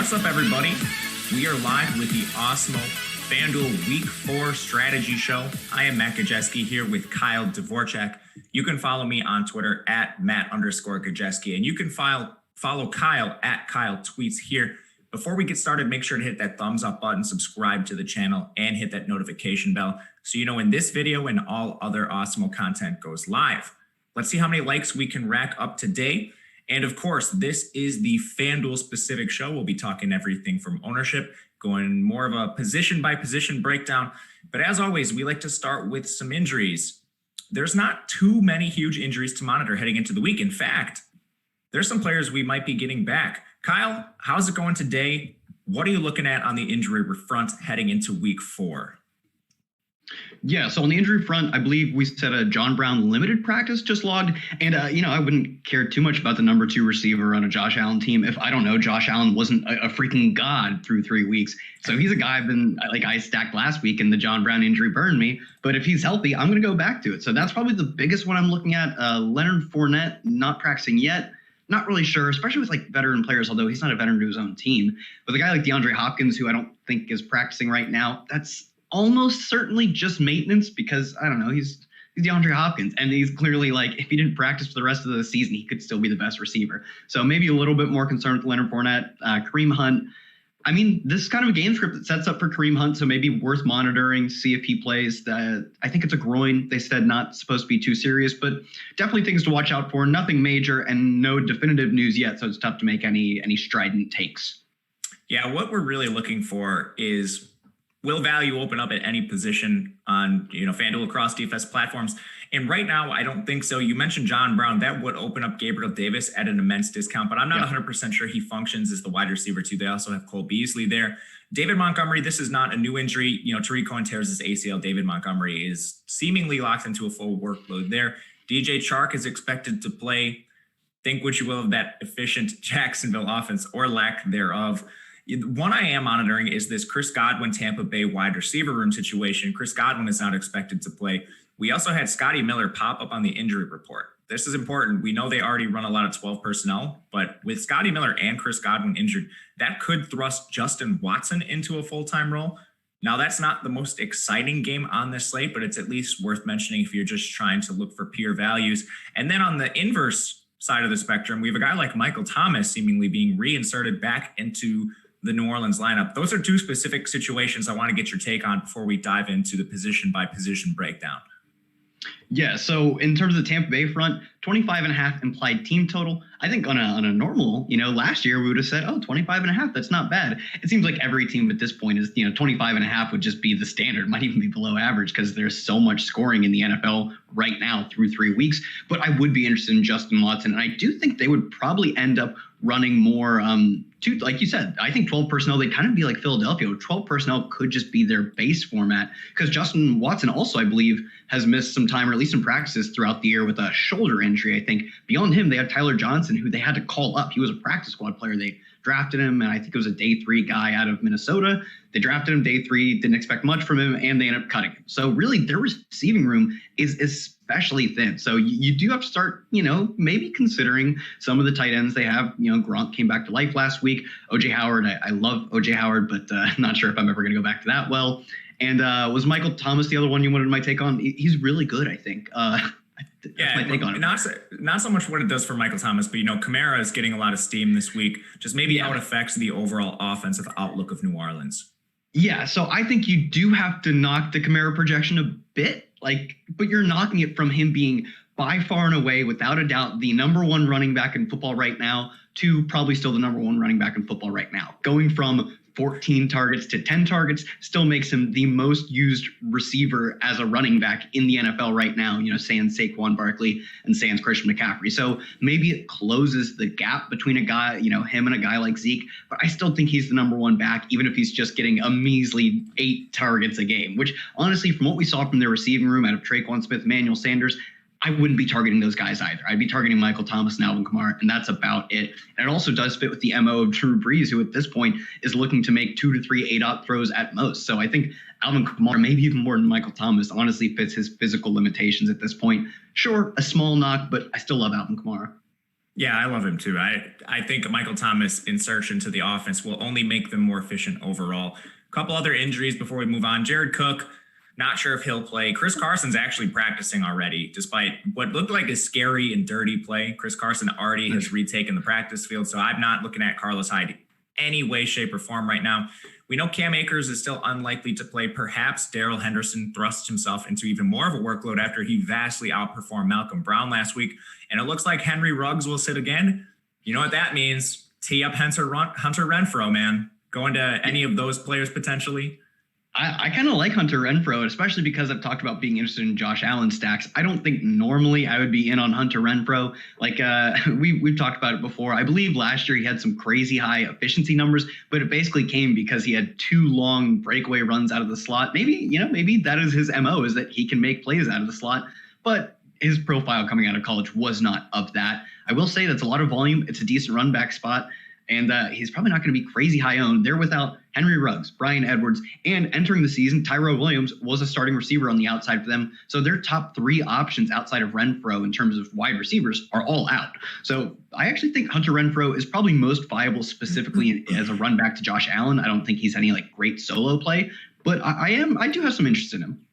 What's up, everybody? We are live with the Awesemo Fanduel Week 4 Strategy Show. I am Matt Gajewski here with Kyle Dvorchak. You can follow me on Twitter at Matt_Gajewski, and you can follow Kyle at Kyle Tweets here. Before we get started, make sure to hit that thumbs up button, subscribe to the channel, and hit that notification bell so you know when this video and all other Awesemo content goes live. Let's see how many likes we can rack up today. And of course, this is the FanDuel specific show. We'll be talking everything from ownership, going more of a position by position breakdown. But as always, we like to start with some injuries. There's not too many huge injuries to monitor heading into the week. In fact, there's some players we might be getting back. Kyle, how's it going today? What are you looking at on the injury front heading into week 4? Yeah, so on the injury front, I believe we said a John Brown limited practice just logged. And, I wouldn't care too much about the number 2 receiver on a Josh Allen team if, Josh Allen wasn't a freaking god through 3 weeks. So he's a guy I stacked last week and the John Brown injury burned me. But if he's healthy, I'm going to go back to it. So that's probably the biggest one I'm looking at. Leonard Fournette, not practicing yet. Not really sure, especially with veteran players, although he's not a veteran to his own team. But a guy like DeAndre Hopkins, who I don't think is practicing right now, that's almost certainly just maintenance because, he's DeAndre Hopkins. And he's clearly if he didn't practice for the rest of the season, he could still be the best receiver. So maybe a little bit more concerned with Leonard Fournette. Kareem Hunt. This is kind of a game script that sets up for Kareem Hunt, so maybe worth monitoring, see if he plays. I think it's a groin. They said not supposed to be too serious, but definitely things to watch out for. Nothing major and no definitive news yet, so it's tough to make any strident takes. Yeah, what we're really looking for is, will value open up at any position on FanDuel across DFS platforms? And right now, I don't think so. You mentioned John Brown. That would open up Gabriel Davis at an immense discount, but I'm not 100% sure he functions as the wide receiver too. They also have Cole Beasley there. David Montgomery, this is not a new injury. Tariq Cohen tears his ACL. David Montgomery is seemingly locked into a full workload there. DJ Chark is expected to play. Think what you will of that efficient Jacksonville offense or lack thereof. One I am monitoring is this Chris Godwin Tampa Bay wide receiver room situation. Chris Godwin is not expected to play. We also had Scotty Miller pop up on the injury report. This is important. We know they already run a lot of 12 personnel, but with Scotty Miller and Chris Godwin injured, that could thrust Justin Watson into a full-time role. Now, that's not the most exciting game on this slate, but it's at least worth mentioning if you're just trying to look for pure values. And then on the inverse side of the spectrum, we have a guy like Michael Thomas seemingly being reinserted back into the New Orleans lineup. Those are 2 specific situations I want to get your take on before we dive into the position by position breakdown. Yeah, so in terms of the Tampa Bay front, 25.5 implied team total. I think on a normal, last year we would have said, 25.5, that's not bad. It seems like every team at this point is, 25.5 would just be the standard, might even be below average because there's so much scoring in the NFL right now through 3 weeks. But I would be interested in Justin Watson, and I do think they would probably end up running more, like you said, I think 12 personnel, they'd kind of be like Philadelphia. 12 personnel could just be their base format because Justin Watson also, I believe, has missed some time, or at least some practices throughout the year with a shoulder injury. I think beyond him, they have Tyler Johnson, who they had to call up. He was a practice squad player. They drafted him, and I think it was a day 3 guy out of Minnesota. They drafted him day 3, didn't expect much from him, and they ended up cutting him. So really, their receiving room is especially thin. So you do have to start, maybe considering some of the tight ends they have. Gronk came back to life last week. O.J. Howard, I love O.J. Howard, but not sure if I'm ever going to go back to that well. And was Michael Thomas the other one you wanted my take on? He's really good, I think. That's my take on it. Not so much what it does for Michael Thomas, but Kamara is getting a lot of steam this week. Just maybe how it affects the overall offensive outlook of New Orleans. Yeah, so I think you do have to knock the Kamara projection a bit, but you're knocking it from him being by far and away, without a doubt, the number 1 running back in football right now to probably still the number 1 running back in football right now. Going from 14 targets to 10 targets still makes him the most used receiver as a running back in the NFL right now, sans Saquon Barkley and sans Christian McCaffrey. So maybe it closes the gap between a guy, him and a guy like Zeke, but I still think he's the number 1 back, even if he's just getting a measly 8 targets a game, which honestly, from what we saw from their receiving room out of Traquan Smith, Emmanuel Sanders, I wouldn't be targeting those guys either. I'd be targeting Michael Thomas and Alvin Kamara, and that's about it. And it also does fit with the MO of Drew Brees, who at this point is looking to make 2 to 3 8-out throws at most. So I think Alvin Kamara, maybe even more than Michael Thomas, honestly fits his physical limitations at this point. Sure, a small knock, but I still love Alvin Kamara. Yeah, I love him too. I think Michael Thomas' insertion to the offense will only make them more efficient overall. A couple other injuries before we move on. Jared Cook, not sure if he'll play. Chris Carson's actually practicing already, despite what looked like a scary and dirty play. Chris Carson already has retaken the practice field, so I'm not looking at Carlos Hyde any way, shape, or form right now. We know Cam Akers is still unlikely to play. Perhaps Darrell Henderson thrusts himself into even more of a workload after he vastly outperformed Malcolm Brown last week. And it looks like Henry Ruggs will sit again. You know what that means? Tee up Hunter Renfrow, man. Going to any of those players potentially. I kind of like Hunter Renfrow, especially because I've talked about being interested in Josh Allen stacks. I don't think normally I would be in on Hunter Renfrow. Like we've talked about it before. I believe last year he had some crazy high efficiency numbers, but it basically came because he had 2 long breakaway runs out of the slot. Maybe that is his MO, is that he can make plays out of the slot. But his profile coming out of college was not of that. I will say that's a lot of volume. It's a decent run back spot. And he's probably not going to be crazy high owned. They're without Henry Ruggs, Bryan Edwards, and entering the season, Tyrell Williams was a starting receiver on the outside for them. So their top 3 options outside of Renfrow in terms of wide receivers are all out. So I actually think Hunter Renfrow is probably most viable specifically as a run back to Josh Allen. I don't think he's any like great solo play, but I do have some interest in him.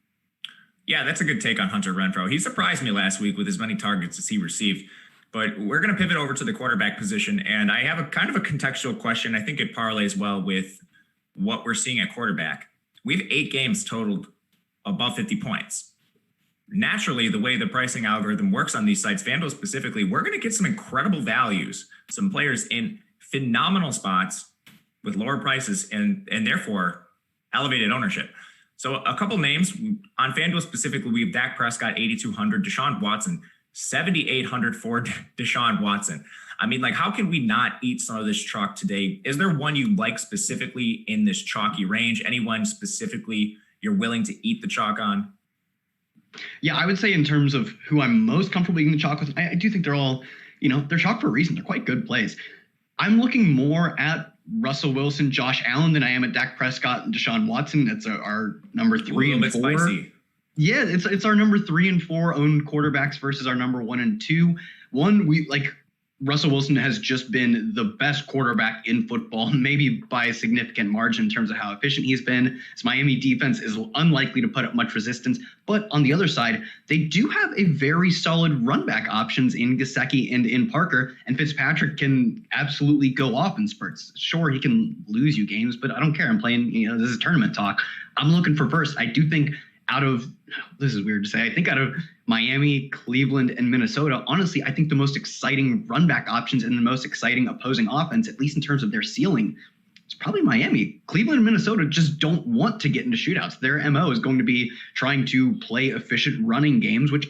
Yeah, that's a good take on Hunter Renfrow. He surprised me last week with as many targets as he received. But we're going to pivot over to the quarterback position, and I have a kind of a contextual question. I think it parlays well with what we're seeing at quarterback. We have 8 games totaled above 50 points. Naturally, the way the pricing algorithm works on these sites, Fanduel specifically, we're going to get some incredible values, some players in phenomenal spots with lower prices and therefore elevated ownership. So a couple names on Fanduel specifically, we have Dak Prescott, 8,200, Deshaun Watson, 7,800 for Deshaun Watson. I mean, like, how can we not eat some of this chalk today? Is there one you like specifically in this chalky range? Anyone specifically you're willing to eat the chalk on? Yeah, I would say in terms of who I'm most comfortable eating the chalk with, I do think they're all, they're chalk for a reason. They're quite good plays. I'm looking more at Russell Wilson, Josh Allen than I am at Dak Prescott and Deshaun Watson. That's our number 3 and 4. Spicy. Yeah, it's our number 3 and 4 owned quarterbacks versus our number 1 and 2. Russell Wilson has just been the best quarterback in football, maybe by a significant margin in terms of how efficient he's been. His Miami defense is unlikely to put up much resistance. But on the other side, they do have a very solid run back options in Gajewski and in Parker. And Fitzpatrick can absolutely go off in spurts. Sure, he can lose you games, but I don't care. I'm playing, this is tournament talk. I'm looking for first. I do think this is weird to say, I think out of Miami, Cleveland, and Minnesota, honestly, I think the most exciting run back options and the most exciting opposing offense, at least in terms of their ceiling, it's probably Miami. Cleveland and Minnesota just don't want to get into shootouts. Their MO is going to be trying to play efficient running games, which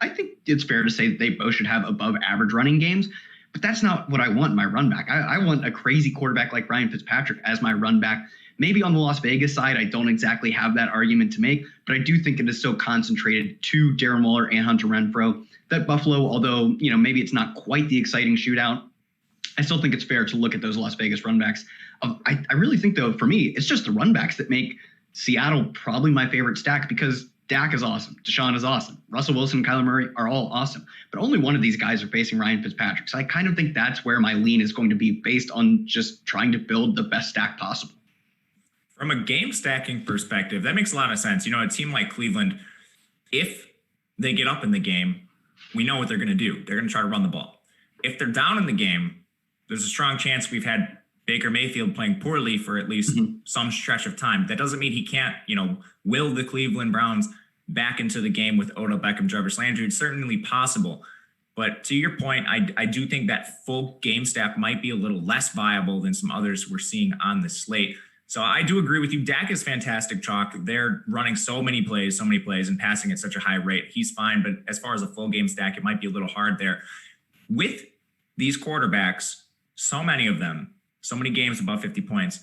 I think it's fair to say that they both should have above average running games. But that's not what I want in my run back. I want a crazy quarterback like Ryan Fitzpatrick as my run back. Maybe on the Las Vegas side, I don't exactly have that argument to make, but I do think it is so concentrated to Darren Waller and Hunter Renfrow that Buffalo, although, maybe it's not quite the exciting shootout, I still think it's fair to look at those Las Vegas runbacks. I really think, though, for me, it's just the runbacks that make Seattle probably my favorite stack because Dak is awesome. Deshaun is awesome. Russell Wilson and Kyler Murray are all awesome. But only one of these guys are facing Ryan Fitzpatrick. So I kind of think that's where my lean is going to be based on just trying to build the best stack possible. From a game stacking perspective, that makes a lot of sense. A team like Cleveland, if they get up in the game, we know what they're going to do. They're going to try to run the ball. If they're down in the game, there's a strong chance we've had Baker Mayfield playing poorly for at least some stretch of time. That doesn't mean he can't, will the Cleveland Browns back into the game with Odell Beckham, Jarvis Landry. It's certainly possible. But to your point, I do think that full game stack might be a little less viable than some others we're seeing on the slate. So I do agree with you. Dak is fantastic chalk. They're running so many plays and passing at such a high rate. He's fine. But as far as a full game stack, it might be a little hard there. With these quarterbacks, so many of them, so many games above 50 points,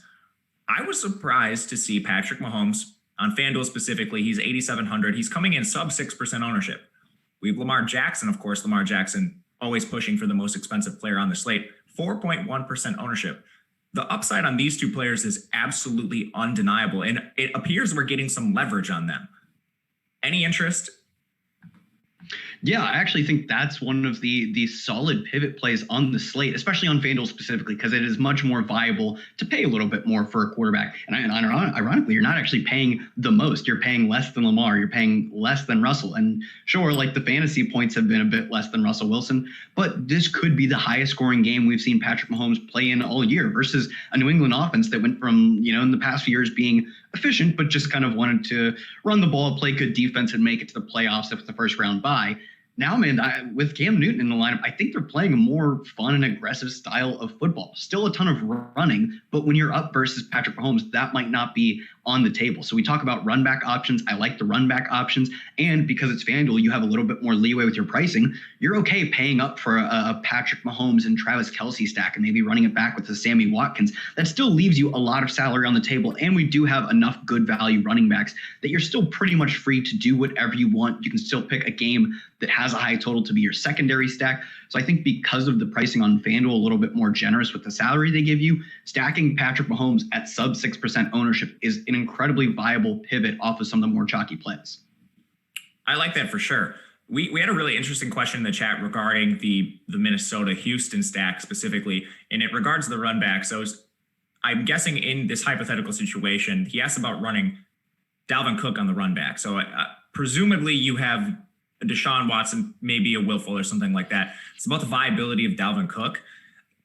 I was surprised to see Patrick Mahomes on FanDuel specifically. He's 8,700. He's coming in sub 6% ownership. We have Lamar Jackson, of course. Lamar Jackson always pushing for the most expensive player on the slate. 4.1% ownership. The upside on these two players is absolutely undeniable, and it appears we're getting some leverage on them. Any interest? Yeah, I actually think that's one of the solid pivot plays on the slate, especially on FanDuel specifically, because it is much more viable to pay a little bit more for a quarterback. And ironically, you're not actually paying the most. You're paying less than Lamar. You're paying less than Russell. And sure, like the fantasy points have been a bit less than Russell Wilson, but this could be the highest scoring game we've seen Patrick Mahomes play in all year versus a New England offense that went from, in the past few years being efficient, but just kind of wanted to run the ball, play good defense, and make it to the playoffs with the first round bye. Now, man, with Cam Newton in the lineup, I think they're playing a more fun and aggressive style of football. Still a ton of running, but when you're up versus Patrick Mahomes, that might not be on the table. So we talk about run back options. I like the run back options. And because it's FanDuel, you have a little bit more leeway with your pricing. You're okay paying up for a Patrick Mahomes and Travis Kelce stack and maybe running it back with the Sammy Watkins. That still leaves you a lot of salary on the table. And we do have enough good value running backs that you're still pretty much free to do whatever you want. You can still pick a game that has a high total to be your secondary stack. So I think because of the pricing on FanDuel, a little bit more generous with the salary they give you, stacking Patrick Mahomes at sub 6% ownership is an incredibly viable pivot off of some of the more chalky plays. I like that for sure. We had a really interesting question in the chat regarding the Minnesota-Houston stack specifically, and it regards the run back. So I'm guessing in this hypothetical situation, he asked about running Dalvin Cook on the run back. So presumably you have a Deshaun Watson, maybe a Will Fuller or something like that. It's about the viability of Dalvin Cook.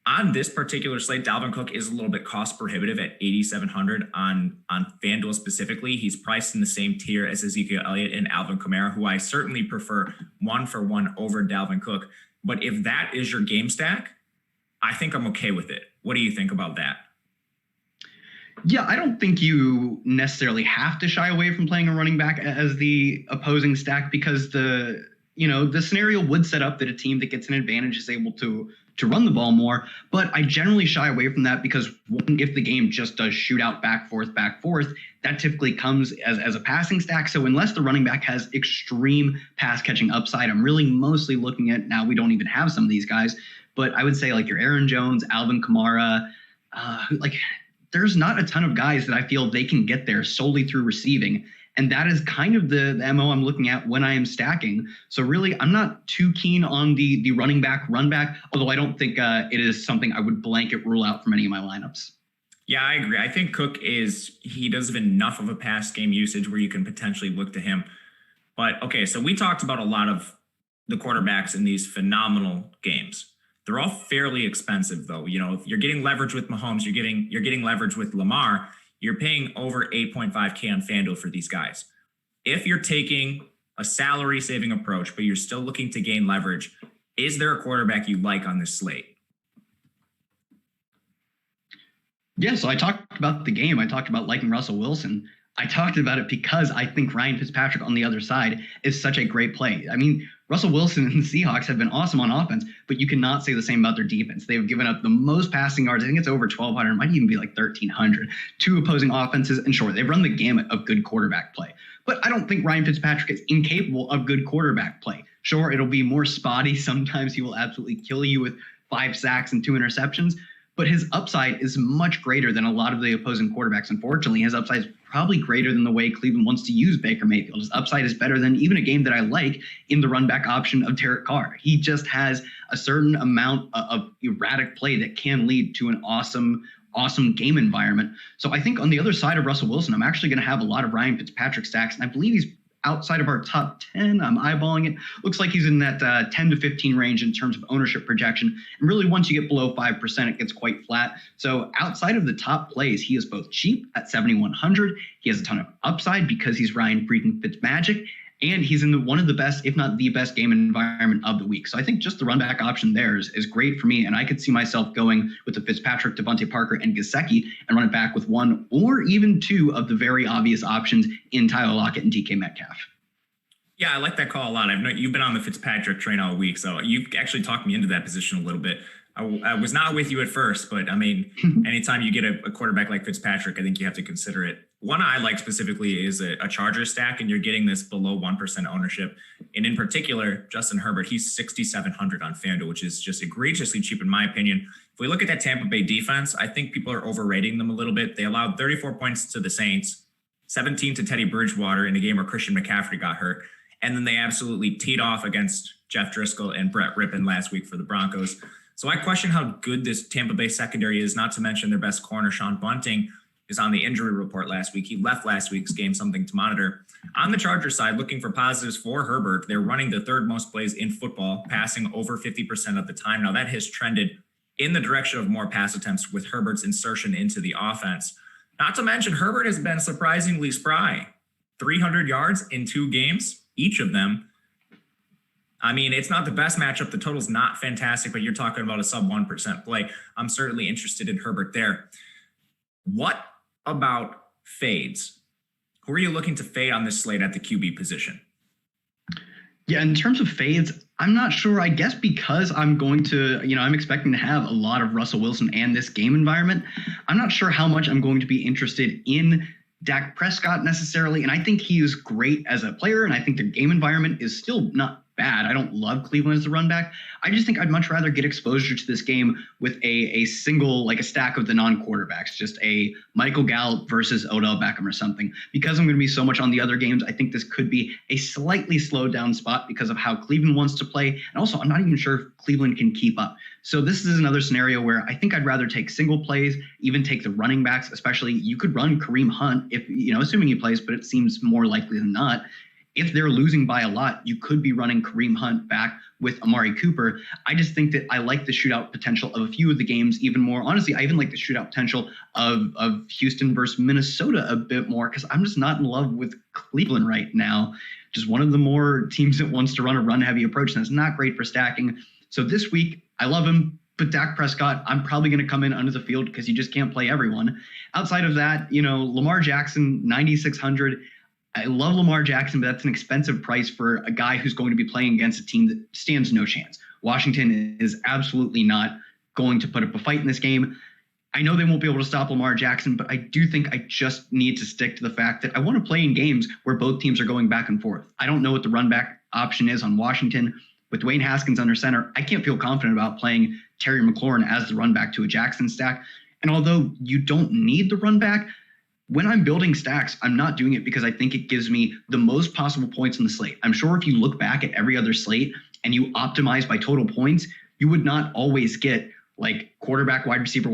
On this particular slate, Dalvin Cook is a little bit cost prohibitive at $8,700 on FanDuel specifically. He's priced in the same tier as Ezekiel Elliott and Alvin Kamara, who I certainly prefer 1-for-1 over Dalvin Cook. But if that is your game stack, I think I'm okay with it. What do you think about that? Yeah, I don't think you necessarily have to shy away from playing a running back as the opposing stack because the scenario would set up that a team that gets an advantage is able to run the ball more. But I generally shy away from that because if the game just does shoot out back forth, that typically comes as a passing stack. So unless the running back has extreme pass catching upside, I'm really mostly looking at, now we don't even have some of these guys, but I would say like your Aaron Jones, Alvin Kamara, there's not a ton of guys that I feel they can get there solely through receiving. And that is kind of the MO I'm looking at when I am stacking. So really, I'm not too keen on the running back, run back, although I don't think it is something I would blanket rule out from any of my lineups. Yeah, I agree. I think Cook he does have enough of a pass game usage where you can potentially look to him. But okay, so we talked about a lot of the quarterbacks in these phenomenal games. They're all fairly expensive, though. If you're getting leverage with Mahomes, you're getting leverage with Lamar. You're paying over 8.5K on FanDuel for these guys. If you're taking a salary saving approach, but you're still looking to gain leverage, is there a quarterback you like on this slate? Yeah, so I talked about the game. I talked about liking Russell Wilson. I talked about it because I think Ryan Fitzpatrick on the other side is such a great play. I mean, Russell Wilson and the Seahawks have been awesome on offense, but you cannot say the same about their defense. They've given up the most passing yards. I think it's over 1,200, might even be like 1,300 to opposing offenses. And sure, they've run the gamut of good quarterback play. But I don't think Ryan Fitzpatrick is incapable of good quarterback play. Sure, it'll be more spotty. Sometimes he will absolutely kill you with 5 sacks and 2 interceptions. But his upside is much greater than a lot of the opposing quarterbacks. Unfortunately, his upside is probably greater than the way Cleveland wants to use Baker Mayfield. His upside is better than even a game that I like in the run back option of Derek Carr. He just has a certain amount of erratic play that can lead to an awesome game environment. So I think on the other side of Russell Wilson, I'm actually going to have a lot of Ryan Fitzpatrick stacks. And I believe he's outside of our top 10. I'm eyeballing it. Looks like he's in that 10 to 15 range in terms of ownership projection. And really, once you get below 5%, it gets quite flat. So outside of the top plays, he is both cheap at 7,100. He has a ton of upside because he's Ryan freaking Fitzmagic. And he's in one of the best, if not the best game environment of the week. So I think just the run back option there is great for me. And I could see myself going with the Fitzpatrick, Devontae Parker, and Gajewski and run it back with 1 or even 2 of the very obvious options in Tyler Lockett and DK Metcalf. Yeah, I like that call a lot. You've been on the Fitzpatrick train all week, so you've actually talked me into that position a little bit. I was not with you at first, but I mean, anytime you get a quarterback like Fitzpatrick, I think you have to consider it. One I like specifically is a Charger stack, and you're getting this below 1% ownership. And in particular, Justin Herbert, he's 6,700 on FanDuel, which is just egregiously cheap in my opinion. If we look at that Tampa Bay defense, I think people are overrating them a little bit. They allowed 34 points to the Saints, 17 to Teddy Bridgewater in a game where Christian McCaffrey got hurt. And then they absolutely teed off against Jeff Driscoll and Brett Rippon last week for the Broncos. So I question how good this Tampa Bay secondary is, not to mention their best corner, Sean Bunting, is on the injury report last week. He left last week's game, something to monitor. On the Chargers side, looking for positives for Herbert, they're running the third most plays in football, passing over 50% of the time. Now that has trended in the direction of more pass attempts with Herbert's insertion into the offense. Not to mention, Herbert has been surprisingly spry. 300 yards in 2 games, each of them. I mean, it's not the best matchup. The total's not fantastic, but you're talking about a sub 1% play. I'm certainly interested in Herbert there. What about fades? Who are you looking to fade on this slate at the QB position? Yeah, in terms of fades, I'm not sure. I guess because I'm going to, I'm expecting to have a lot of Russell Wilson and this game environment. I'm not sure how much I'm going to be interested in Dak Prescott necessarily. And I think he is great as a player. And I think the game environment is still not bad. I don't love Cleveland as a run back. I just think I'd much rather get exposure to this game with a single, like a stack of the non-quarterbacks, just a Michael Gallup versus Odell Beckham or something. Because I'm going to be so much on the other games, I think this could be a slightly slowed down spot because of how Cleveland wants to play. And also, I'm not even sure if Cleveland can keep up. So this is another scenario where I think I'd rather take single plays, even take the running backs, especially you could run Kareem Hunt if, assuming he plays, but it seems more likely than not. If they're losing by a lot, you could be running Kareem Hunt back with Amari Cooper. I just think that I like the shootout potential of a few of the games even more. Honestly, I even like the shootout potential of Houston versus Minnesota a bit more because I'm just not in love with Cleveland right now. Just one of the more teams that wants to run a run-heavy approach, and it's not great for stacking. So this week, I love him, but Dak Prescott, I'm probably going to come in under the field because you just can't play everyone. Outside of that, Lamar Jackson, 9,600. I love Lamar Jackson, but that's an expensive price for a guy who's going to be playing against a team that stands no chance. Washington is absolutely not going to put up a fight in this game. I know they won't be able to stop Lamar Jackson, but I do think I just need to stick to the fact that I want to play in games where both teams are going back and forth. I don't know what the run back option is on Washington. With Dwayne Haskins under center, I can't feel confident about playing Terry McLaurin as the run back to a Jackson stack. And although you don't need the run back, when I'm building stacks, I'm not doing it because I think it gives me the most possible points in the slate. I'm sure if you look back at every other slate and you optimize by total points, you would not always get like quarterback, wide receiver,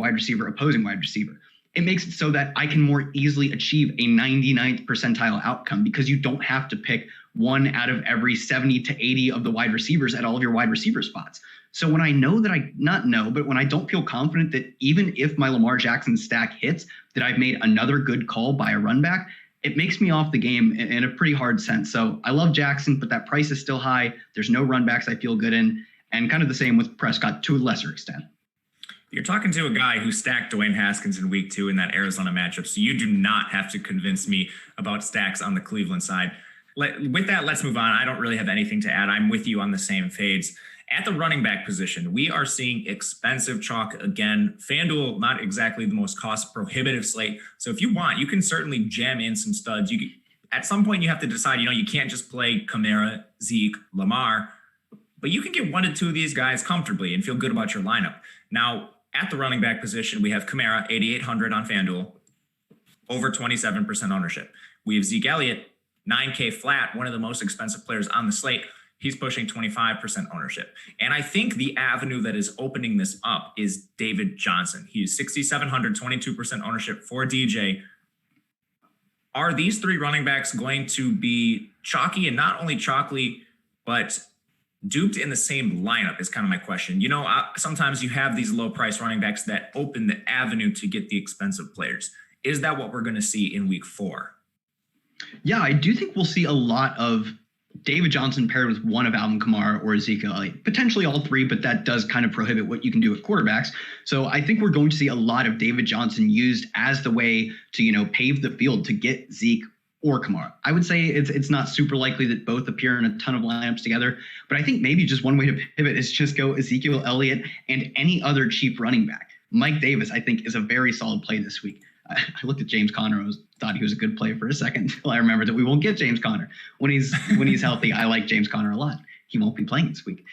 opposing wide receiver. It makes it so that I can more easily achieve a 99th percentile outcome because you don't have to pick one out of every 70 to 80 of the wide receivers at all of your wide receiver spots. So when I know that but when I don't feel confident that even if my Lamar Jackson stack hits, that I've made another good call by a run back, it makes me off the game in a pretty hard sense. So I love Jackson, but that price is still high. There's no run backs I feel good in, and kind of the same with Prescott to a lesser extent. You're talking to a guy who stacked Dwayne Haskins in week 2 in that Arizona matchup, so you do not have to convince me about stacks on the Cleveland side. With that, let's move on. I don't really have anything to add. I'm with you on the same fades. At the running back position, we are seeing expensive chalk again. Fanduel, not exactly the most cost prohibitive slate. So if you want, you can certainly jam in some studs. At some point, you have to decide, you can't just play Kamara, Zeke, Lamar, but you can get 1 to 2 of these guys comfortably and feel good about your lineup. Now, at the running back position, we have Kamara, 8,800 on Fanduel, over 27% ownership. We have Zeke Elliott, 9K flat, one of the most expensive players on the slate. He's pushing 25% ownership. And I think the avenue that is opening this up is David Johnson. He's 6,700, 22% ownership for DJ. Are these 3 running backs going to be chalky, and not only chalky, but duped in the same lineup is kind of my question. Sometimes you have these low price running backs that open the avenue to get the expensive players. Is that what we're going to see in week 4? Yeah, I do think we'll see a lot of David Johnson paired with one of Alvin Kamara or Ezekiel Elliott, potentially all 3, but that does kind of prohibit what you can do at quarterbacks. So I think we're going to see a lot of David Johnson used as the way to, pave the field to get Zeke or Kamara. I would say it's not super likely that both appear in a ton of lineups together, but I think maybe just one way to pivot is just go Ezekiel Elliott and any other cheap running back. Mike Davis, I think, is a very solid play this week. I looked at James Conner. Thought he was a good play for a second until I remembered that we won't get James Conner when he's healthy. I like James Conner a lot. He won't be playing this week.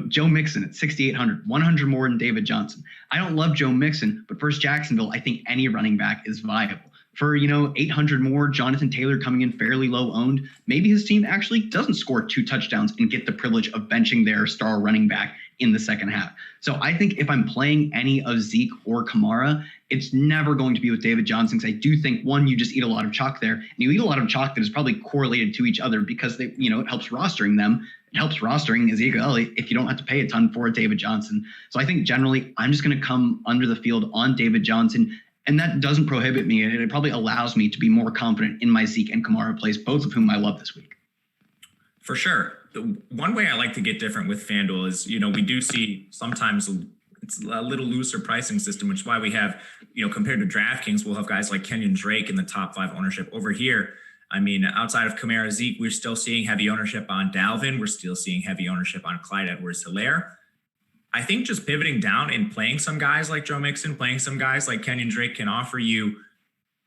Joe Mixon at 6,800, 100 more than David Johnson. I don't love Joe Mixon, but versus Jacksonville, I think any running back is viable. for, 800 more, Jonathan Taylor coming in fairly low owned, maybe his team actually doesn't score 2 touchdowns and get the privilege of benching their star running back in the second half. So I think if I'm playing any of Zeke or Kamara, it's never going to be with David Johnson, because I do think, one, you just eat a lot of chalk there, and you eat a lot of chalk that is probably correlated to each other, because they, it helps rostering them. It helps rostering Ezekiel Elliott if you don't have to pay a ton for David Johnson. So I think generally I'm just going to come under the field on David Johnson, and that doesn't prohibit me, and it probably allows me to be more confident in my Zeke and Kamara plays, both of whom I love this week. For sure. The one way I like to get different with FanDuel is, we do see sometimes it's a little looser pricing system, which is why we have, compared to DraftKings, we'll have guys like Kenyon Drake in the top 5 ownership. Over here, I mean, outside of Kamara, Zeke, we're still seeing heavy ownership on Dalvin. We're still seeing heavy ownership on Clyde Edwards-Helaire. I think just pivoting down and playing some guys like Joe Mixon, playing some guys like Kenyon Drake can offer you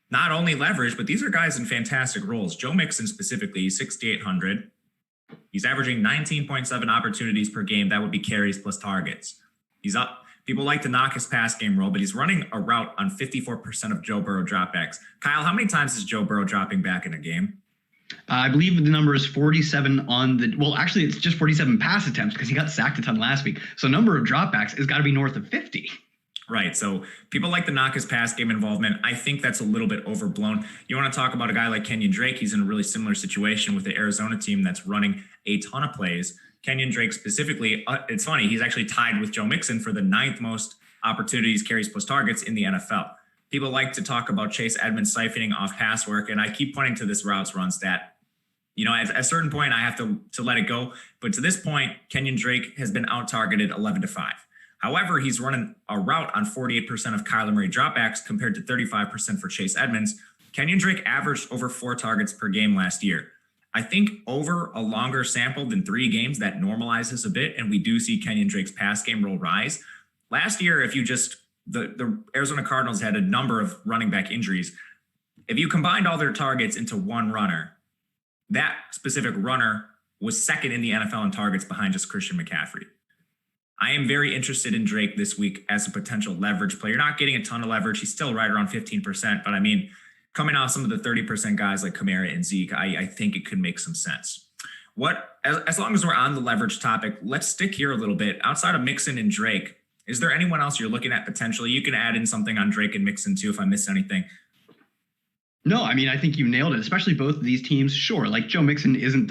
not only leverage, but these are guys in fantastic roles. Joe Mixon specifically, he's 6,800. He's averaging 19.7 opportunities per game. That would be carries plus targets. He's up. People like to knock his pass game role, but he's running a route on 54% of Joe Burrow dropbacks. Kyle, how many times is Joe Burrow dropping back in a game? I believe the number is 47 actually it's just 47 pass attempts, because he got sacked a ton last week. So number of dropbacks has got to be north of 50. Right. So people like to knock his pass game involvement. I think that's a little bit overblown. You want to talk about a guy like Kenyon Drake. He's in a really similar situation with the Arizona team that's running a ton of plays. Kenyon Drake specifically, it's funny, he's actually tied with Joe Mixon for the 9th most opportunities, carries plus targets in the NFL. People like to talk about Chase Edmonds siphoning off pass work, and I keep pointing to this routes run stat. At a certain point, I have to let it go. But to this point, Kenyon Drake has been out-targeted 11-5. However, he's running a route on 48% of Kyler Murray dropbacks compared to 35% for Chase Edmonds. Kenyon Drake averaged over 4 targets per game last year. I think over a longer sample than 3 games, that normalizes a bit, and we do see Kenyon Drake's pass game role rise. Last year, if you just the Arizona Cardinals had a number of running back injuries. If you combined all their targets into one runner, that specific runner was second in the NFL in targets behind just Christian McCaffrey. I am very interested in Drake this week as a potential leverage player. Not getting a ton of leverage. He's still right around 15%, but I mean, coming off some of the 30% guys like Kamara and Zeke, I think it could make some sense. As long as we're on the leverage topic, let's stick here a little bit. Outside of Mixon and Drake, is there anyone else you're looking at potentially? You can add in something on Drake and Mixon too if I missed anything. No, I mean, I think you nailed it, especially both of these teams. Sure, like Joe Mixon isn't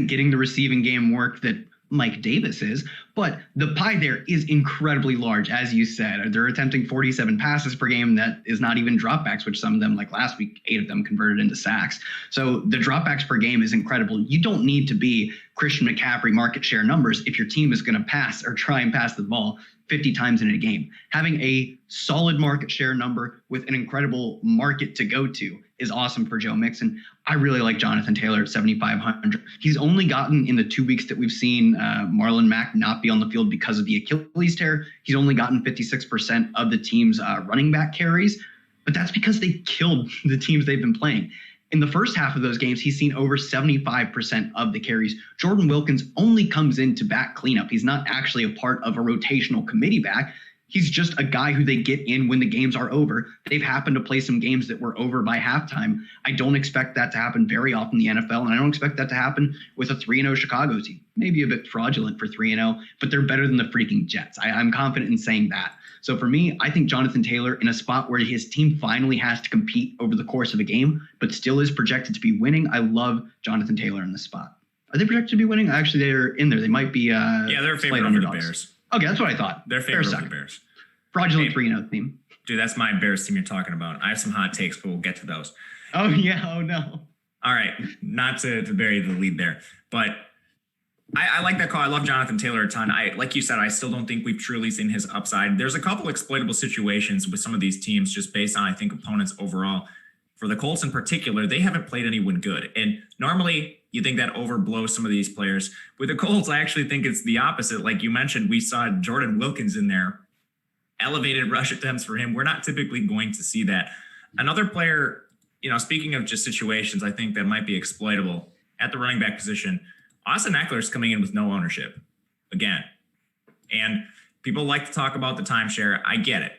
getting the receiving game work that Mike Davis is, but the pie there is incredibly large, as you said. They're attempting 47 passes per game. That is not even dropbacks, which some of them, like last week, 8 of them converted into sacks. So the dropbacks per game is incredible. You don't need to be Christian McCaffrey market share numbers if your team is going to pass or try and pass the ball 50 times in a game. Having a solid market share number with an incredible market to go to is awesome for Joe Mixon. I really like Jonathan Taylor at 7,500. He's only gotten, in the 2 weeks that we've seen Marlon Mack not be on the field because of the Achilles tear, he's only gotten 56% of the team's running back carries, but that's because they killed the teams they've been playing. In the first half of those games, he's seen over 75% of the carries. Jordan Wilkins only comes in to back cleanup. He's not actually a part of a rotational committee back. He's just a guy who they get in when the games are over. They've happened to play some games that were over by halftime. I don't expect that to happen very often in the NFL, and I don't expect that to happen with a 3-0 Chicago team. Maybe a bit fraudulent for 3-0, but they're better than the freaking Jets. I'm confident in saying that. So for me, I think Jonathan Taylor, in a spot where his team finally has to compete over the course of a game, but still is projected to be winning, I love Jonathan Taylor in this spot. Are they projected to be winning? Actually, they're in there. They might be they're a favorite over the Bears. Okay, that's what I thought. They're favorite over the Bears. Fraudulent 3-0 team. Dude, that's my Bears team you're talking about. I have some hot takes, but we'll get to those. Oh, yeah. Oh, no. All right. Not to bury the lead there, but I like that call. I love Jonathan Taylor a ton. Like you said, I still don't think we've truly seen his upside. There's a couple exploitable situations with some of these teams just based on, I think, opponents overall. For the Colts in particular, they haven't played anyone good. And normally you think that overblows some of these players. With the Colts, I actually think it's the opposite. Like you mentioned, we saw Jordan Wilkins in there. Elevated rush attempts for him. We're not typically going to see that. Another player, speaking of just situations, I think that might be exploitable at the running back position. Austin Eckler's coming in with no ownership again. And people like to talk about the timeshare. I get it.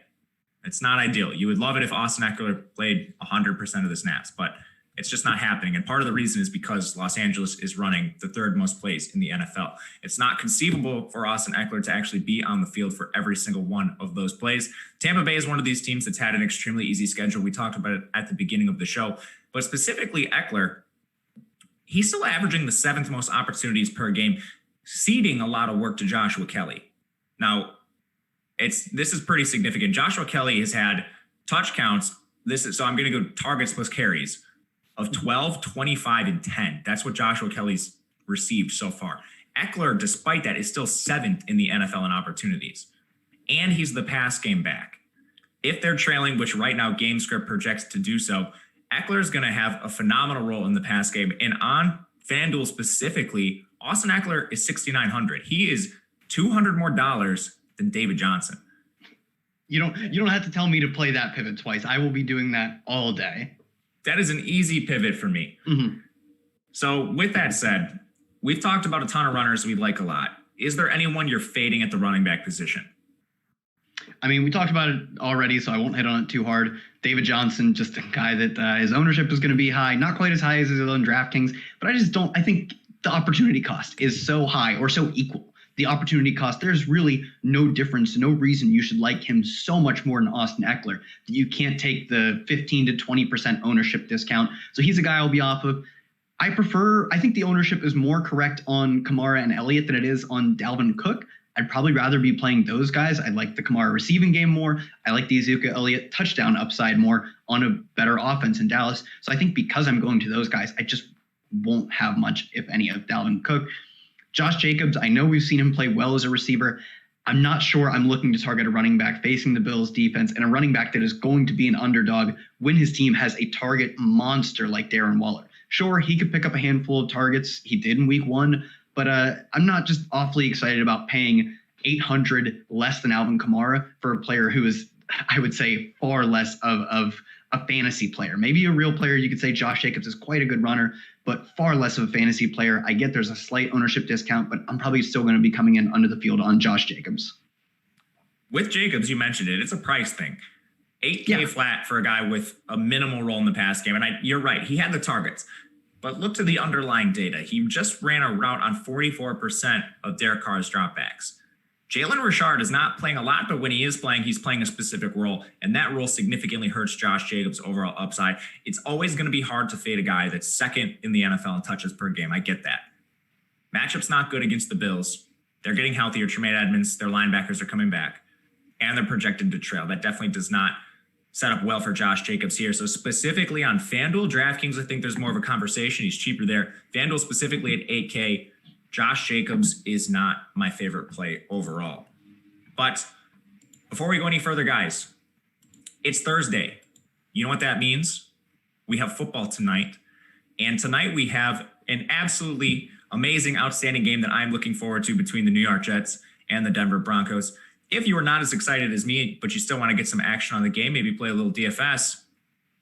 It's not ideal. You would love it if Austin Eckler played 100% of the snaps, but it's just not happening. And part of the reason is because Los Angeles is running the third most plays in the NFL. It's not conceivable for Austin Eckler to actually be on the field for every single one of those plays. Tampa Bay is one of these teams that's had an extremely easy schedule. We talked about it at the beginning of the show, but specifically Eckler, he's still averaging the 7th most opportunities per game, ceding a lot of work to Joshua Kelly. Now, this is pretty significant. Joshua Kelly has had touch counts. So I'm going to go targets plus carries of 12, 25, and 10. That's what Joshua Kelly's received so far. Eckler, despite that, is still 7th in the NFL in opportunities. And he's the pass game back. If they're trailing, which right now GameScript projects to do so, Eckler is going to have a phenomenal role in the pass game. And on FanDuel specifically, Austin Eckler is $6,900. He is $200 more than David Johnson. You don't have to tell me to play that pivot twice. I will be doing that all day. That is an easy pivot for me. Mm-hmm. So with that said, we've talked about a ton of runners we like a lot. Is there anyone you're fading at the running back position? I mean, we talked about it already, so I won't hit on it too hard. David Johnson, just a guy that his ownership is going to be high, not quite as high as his own DraftKings, but I think the opportunity cost is so high or so equal. The opportunity cost, there's really no difference, no reason you should like him so much more than Austin Eckler that you can't take the 15 to 20% ownership discount. So he's a guy I'll be off of. I think the ownership is more correct on Kamara and Elliott than it is on Dalvin Cook. I'd probably rather be playing those guys. I like the Kamara receiving game more. I like the Ezekiel Elliott touchdown upside more on a better offense in Dallas. So I think because I'm going to those guys, I just won't have much, if any, of Dalvin Cook. Josh Jacobs, I know we've seen him play well as a receiver. I'm not sure I'm looking to target a running back facing the Bills defense and a running back that is going to be an underdog when his team has a target monster like Darren Waller. Sure, he could pick up a handful of targets. He did in week 1, but I'm not just awfully excited about paying $800 less than Alvin Kamara for a player who is, I would say, far less of a fantasy player. Maybe a real player, you could say Josh Jacobs is quite a good runner, but far less of a fantasy player. I get there's a slight ownership discount, but I'm probably still going to be coming in under the field on Josh Jacobs. With Jacobs, you mentioned it. It's a price thing. $8K flat for a guy with a minimal role in the pass game. And you're right. He had the targets. But look to the underlying data. He just ran a route on 44% of Derek Carr's dropbacks. Jalen Richard is not playing a lot, but when he is playing, he's playing a specific role, and that role significantly hurts Josh Jacobs' overall upside. It's always going to be hard to fade a guy that's second in the NFL in touches per game. I get that. Matchup's not good against the Bills. They're getting healthier. Tremaine Edmonds, their linebackers are coming back, and they're projected to trail. That definitely does not set up well for Josh Jacobs here. So specifically on FanDuel, DraftKings, I think there's more of a conversation. He's cheaper there. FanDuel specifically at $8K. Josh Jacobs is not my favorite play overall. But before we go any further, guys, it's Thursday. You know what that means? We have football tonight. And tonight we have an absolutely amazing, outstanding game that I'm looking forward to between the New York Jets and the Denver Broncos. If you are not as excited as me, but you still want to get some action on the game, maybe play a little DFS,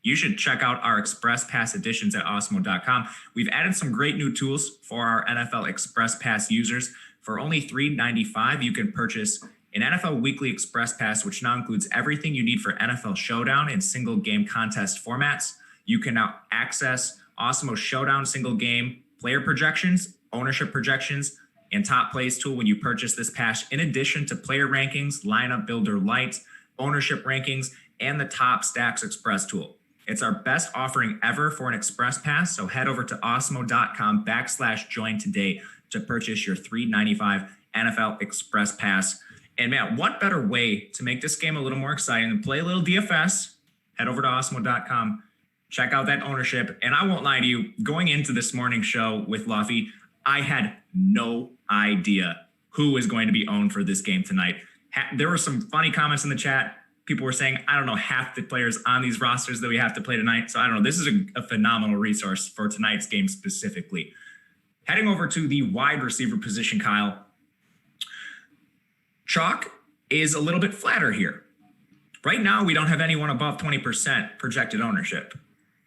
you should check out our Express Pass editions at Awesemo.com. We've added some great new tools for our NFL Express Pass users. For only $3.95, you can purchase an NFL Weekly Express Pass, which now includes everything you need for NFL Showdown and single game contest formats. You can now access Awesemo Showdown single game player projections, ownership projections, and top plays tool when you purchase this pass, in addition to player rankings, lineup builder light, ownership rankings, and the top stacks express tool. It's our best offering ever for an Express Pass, so head over to awesemo.com/join today to purchase your $3.95 NFL Express Pass. And man, what better way to make this game a little more exciting than play a little DFS? Head over to awesemo.com, check out that ownership. And I won't lie to you, going into this morning's show with Luffy, I had no idea who was going to be owned for this game tonight. There were some funny comments in the chat. People were saying, I don't know, half the players on these rosters that we have to play tonight. So I don't know. This is a phenomenal resource for tonight's game specifically. Heading over to the wide receiver position, Kyle. Chalk is a little bit flatter here. Right now, we don't have anyone above 20% projected ownership.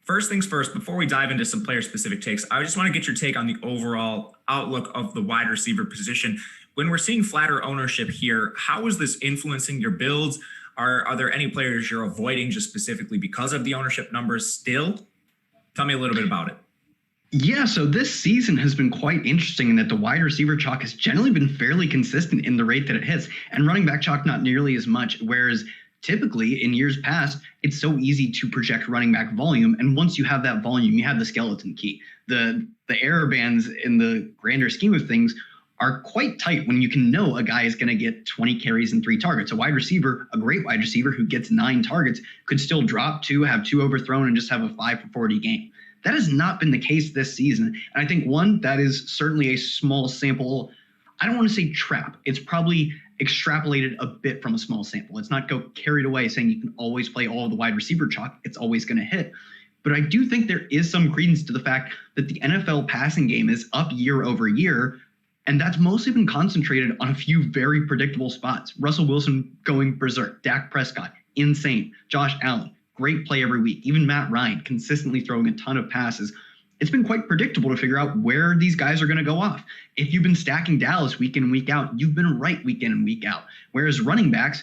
First things first, before we dive into some player-specific takes, I just want to get your take on the overall outlook of the wide receiver position. When we're seeing flatter ownership here, how is this influencing your builds? Are there any players you're avoiding just specifically because of the ownership numbers still? Tell me a little bit about it. Yeah, so this season has been quite interesting in that the wide receiver chalk has generally been fairly consistent in the rate that it hits, and running back chalk not nearly as much, whereas typically in years past, it's so easy to project running back volume, and once you have that volume, you have the skeleton key. The error bands in the grander scheme of things are quite tight when you can know a guy is going to get 20 carries and 3 targets. A wide receiver, a great wide receiver who gets 9 targets could still drop 2, have 2 overthrown, and just have a 5 for 40 game. That has not been the case this season. And I think, one, that is certainly a small sample. I don't want to say trap. It's probably extrapolated a bit from a small sample. Let's not go carried away saying you can always play all of the wide receiver chalk. It's always going to hit. But I do think there is some credence to the fact that the NFL passing game is up year over year. And that's mostly been concentrated on a few very predictable spots. Russell Wilson going berserk. Dak Prescott, insane. Josh Allen, great play every week. Even Matt Ryan consistently throwing a ton of passes. It's been quite predictable to figure out where these guys are going to go off. If you've been stacking Dallas week in and week out, you've been right week in and week out. Whereas running backs,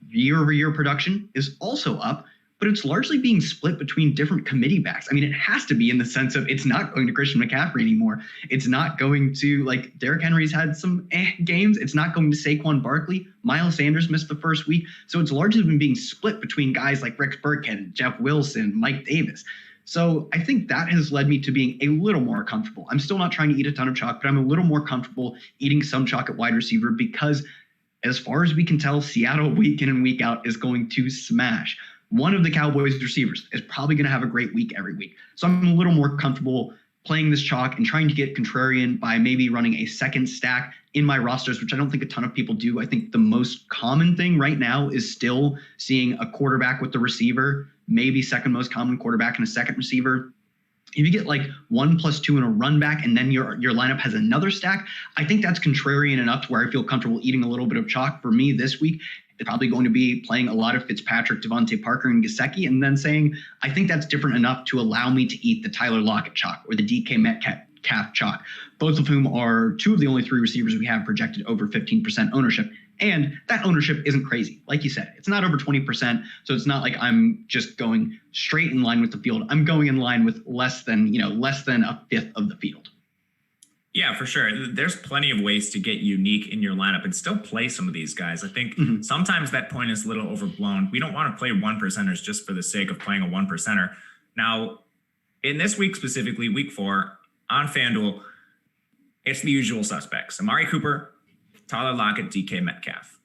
year over year production is also up, but it's largely being split between different committee backs. I mean, it has to be in the sense of it's not going to Christian McCaffrey anymore. It's not going to, like, Derrick Henry's had some games. It's not going to Saquon Barkley. Miles Sanders missed the first week. So it's largely been being split between guys like Rex Burkhead, Jeff Wilson, Mike Davis. So I think that has led me to being a little more comfortable. I'm still not trying to eat a ton of chalk, but I'm a little more comfortable eating some chalk at wide receiver because as far as we can tell, Seattle week in and week out is going to smash. One of the Cowboys receivers is probably going to have a great week every week. So I'm a little more comfortable playing this chalk and trying to get contrarian by maybe running a second stack in my rosters, which I don't think a ton of people do. I think the most common thing right now is still seeing a quarterback with the receiver, maybe second most common quarterback and a second receiver. If you get like 1 plus 2 in a run back and then your lineup has another stack, I think that's contrarian enough to where I feel comfortable eating a little bit of chalk. For me this week, it's probably going to be playing a lot of Fitzpatrick, Devontae Parker, and Gajewski, and then saying, I think that's different enough to allow me to eat the Tyler Lockett chalk or the DK Metcalf chalk, both of whom are 2 of the only 3 receivers we have projected over 15% ownership. And that ownership isn't crazy. Like you said, it's not over 20%. So it's not like I'm just going straight in line with the field. I'm going in line with less than a fifth of the field. Yeah, for sure. There's plenty of ways to get unique in your lineup and still play some of these guys. I think sometimes that point is a little overblown. We don't want to play 1%ers just for the sake of playing a 1%er. Now, in this week specifically, week 4, on Fanduel, it's the usual suspects. Amari Cooper, Tyler Lockett, DK Metcalf.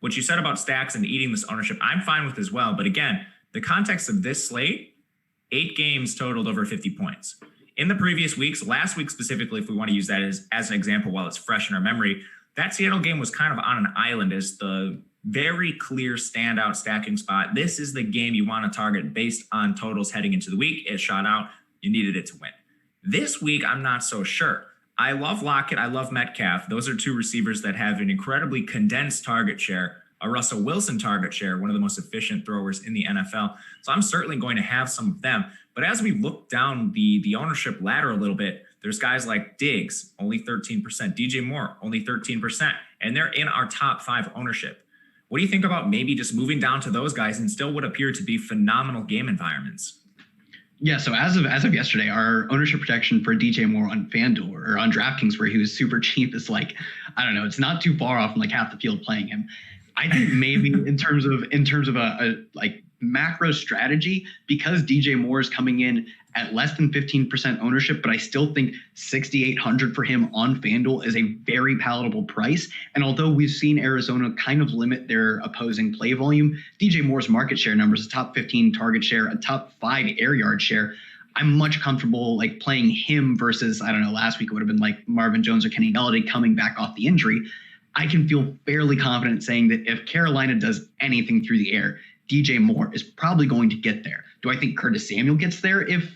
What you said about stacks and eating this ownership, I'm fine with as well. But again, the context of this slate, 8 games totaled over 50 points. In the previous weeks, last week specifically, if we want to use that as an example while it's fresh in our memory, that Seattle game was kind of on an island as the very clear standout stacking spot. This is the game you want to target based on totals heading into the week. It shot out. You needed it to win. This week, I'm not so sure. I love Lockett. I love Metcalf. Those are 2 receivers that have an incredibly condensed target share, a Russell Wilson target share, one of the most efficient throwers in the NFL. So I'm certainly going to have some of them. But as we look down the ownership ladder a little bit, there's guys like Diggs, only 13%, DJ Moore, only 13%, and they're in our top 5 ownership. What do you think about maybe just moving down to those guys and still what appear to be phenomenal game environments? Yeah, so as of yesterday, our ownership projection for DJ Moore on FanDuel or on DraftKings, where he was super cheap, is like, I don't know, it's not too far off from like half the field playing him. I think maybe in terms of a like macro strategy, because DJ Moore is coming in at less than 15% ownership, but I still think 6,800 for him on FanDuel is a very palatable price. And although we've seen Arizona kind of limit their opposing play volume, DJ Moore's market share numbers, a top 15 target share, a top 5 air yard share, I'm much comfortable like playing him versus, I don't know, last week it would have been like Marvin Jones or Kenny Galladay coming back off the injury. I can feel fairly confident saying that if Carolina does anything through the air, DJ Moore is probably going to get there. Do I think Curtis Samuel gets there if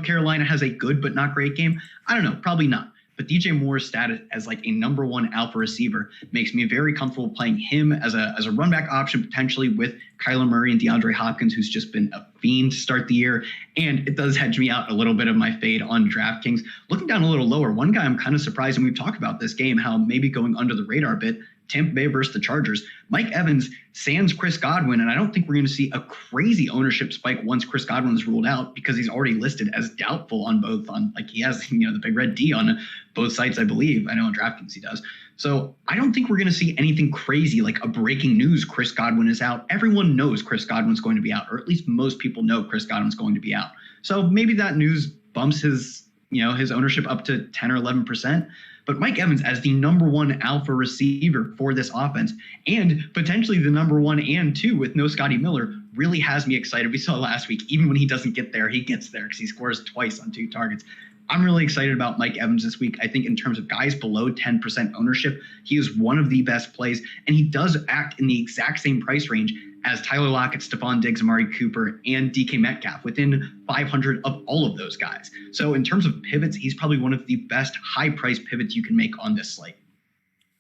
Carolina has a good but not great game? I don't know, probably not. But DJ Moore's status as like a number 1 alpha receiver makes me very comfortable playing him as a run back option, potentially with Kyler Murray and DeAndre Hopkins, who's just been a fiend to start the year. And it does hedge me out a little bit of my fade on DraftKings. Looking down a little lower, one guy I'm kind of surprised, and we've talked about this game, how maybe going under the radar a bit, Tampa Bay versus the Chargers. Mike Evans sans Chris Godwin, and I don't think we're going to see a crazy ownership spike once Chris Godwin is ruled out because he's already listed as doubtful on both. On like he has the big red D on both sites, I believe. I know on DraftKings he does. So I don't think we're going to see anything crazy like a breaking news Chris Godwin is out. Everyone knows Chris Godwin's going to be out, or at least most people know Chris Godwin's going to be out. So maybe that news bumps his ownership up to 10 or 11%. But Mike Evans as the number one alpha receiver for this offense and potentially the number 1 and 2 with no Scotty Miller really has me excited. We saw last week, even when he doesn't get there, he gets there because he scores twice on 2 targets. I'm really excited about Mike Evans this week. I think in terms of guys below 10% ownership, he is one of the best plays, and he does act in the exact same price range as Tyler Lockett, Stephon Diggs, Amari Cooper, and DK Metcalf, within 500 of all of those guys. So in terms of pivots, he's probably one of the best high-price pivots you can make on this slate.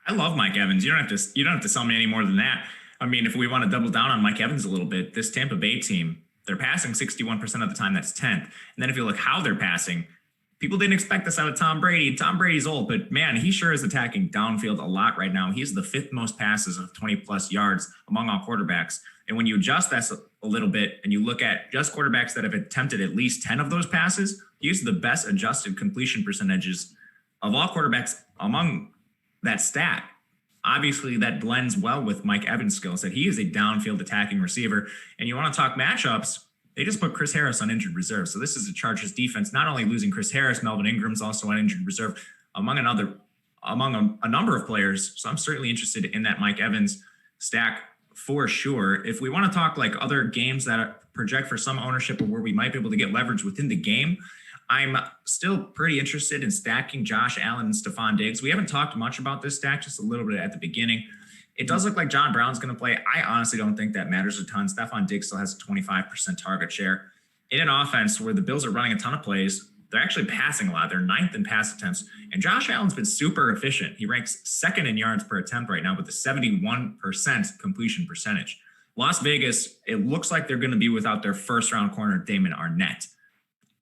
I love Mike Evans. You don't have to sell me any more than that. I mean, if we want to double down on Mike Evans a little bit, this Tampa Bay team, they're passing 61% of the time. That's 10th. And then if you look how they're passing, people didn't expect this out of Tom Brady. Tom Brady's old, but man, he sure is attacking downfield a lot right now. He's the 5th most passes of 20-plus yards among all quarterbacks. And when you adjust that a little bit and you look at just quarterbacks that have attempted at least 10 of those passes, he's the best adjusted completion percentages of all quarterbacks among that stat. Obviously, that blends well with Mike Evans' skill set. He is a downfield attacking receiver. And you want to talk matchups, they just put Chris Harris on injured reserve. So this is a Chargers defense not only losing Chris Harris, Melvin Ingram's also on injured reserve among a number of players. So I'm certainly interested in that Mike Evans stack for sure. If we want to talk like other games that project for some ownership or where we might be able to get leverage within the game, I'm still pretty interested in stacking Josh Allen and Stephon Diggs. We haven't talked much about this stack, just a little bit at the beginning. It does look like John Brown's going to play. I honestly don't think that matters a ton. Stephon Diggs still has a 25% target share. In an offense where the Bills are running a ton of plays, they're actually passing a lot. They're 9th in pass attempts. And Josh Allen's been super efficient. He ranks 2nd in yards per attempt right now with a 71% completion percentage. Las Vegas, it looks like they're going to be without their first-round corner, Damon Arnett.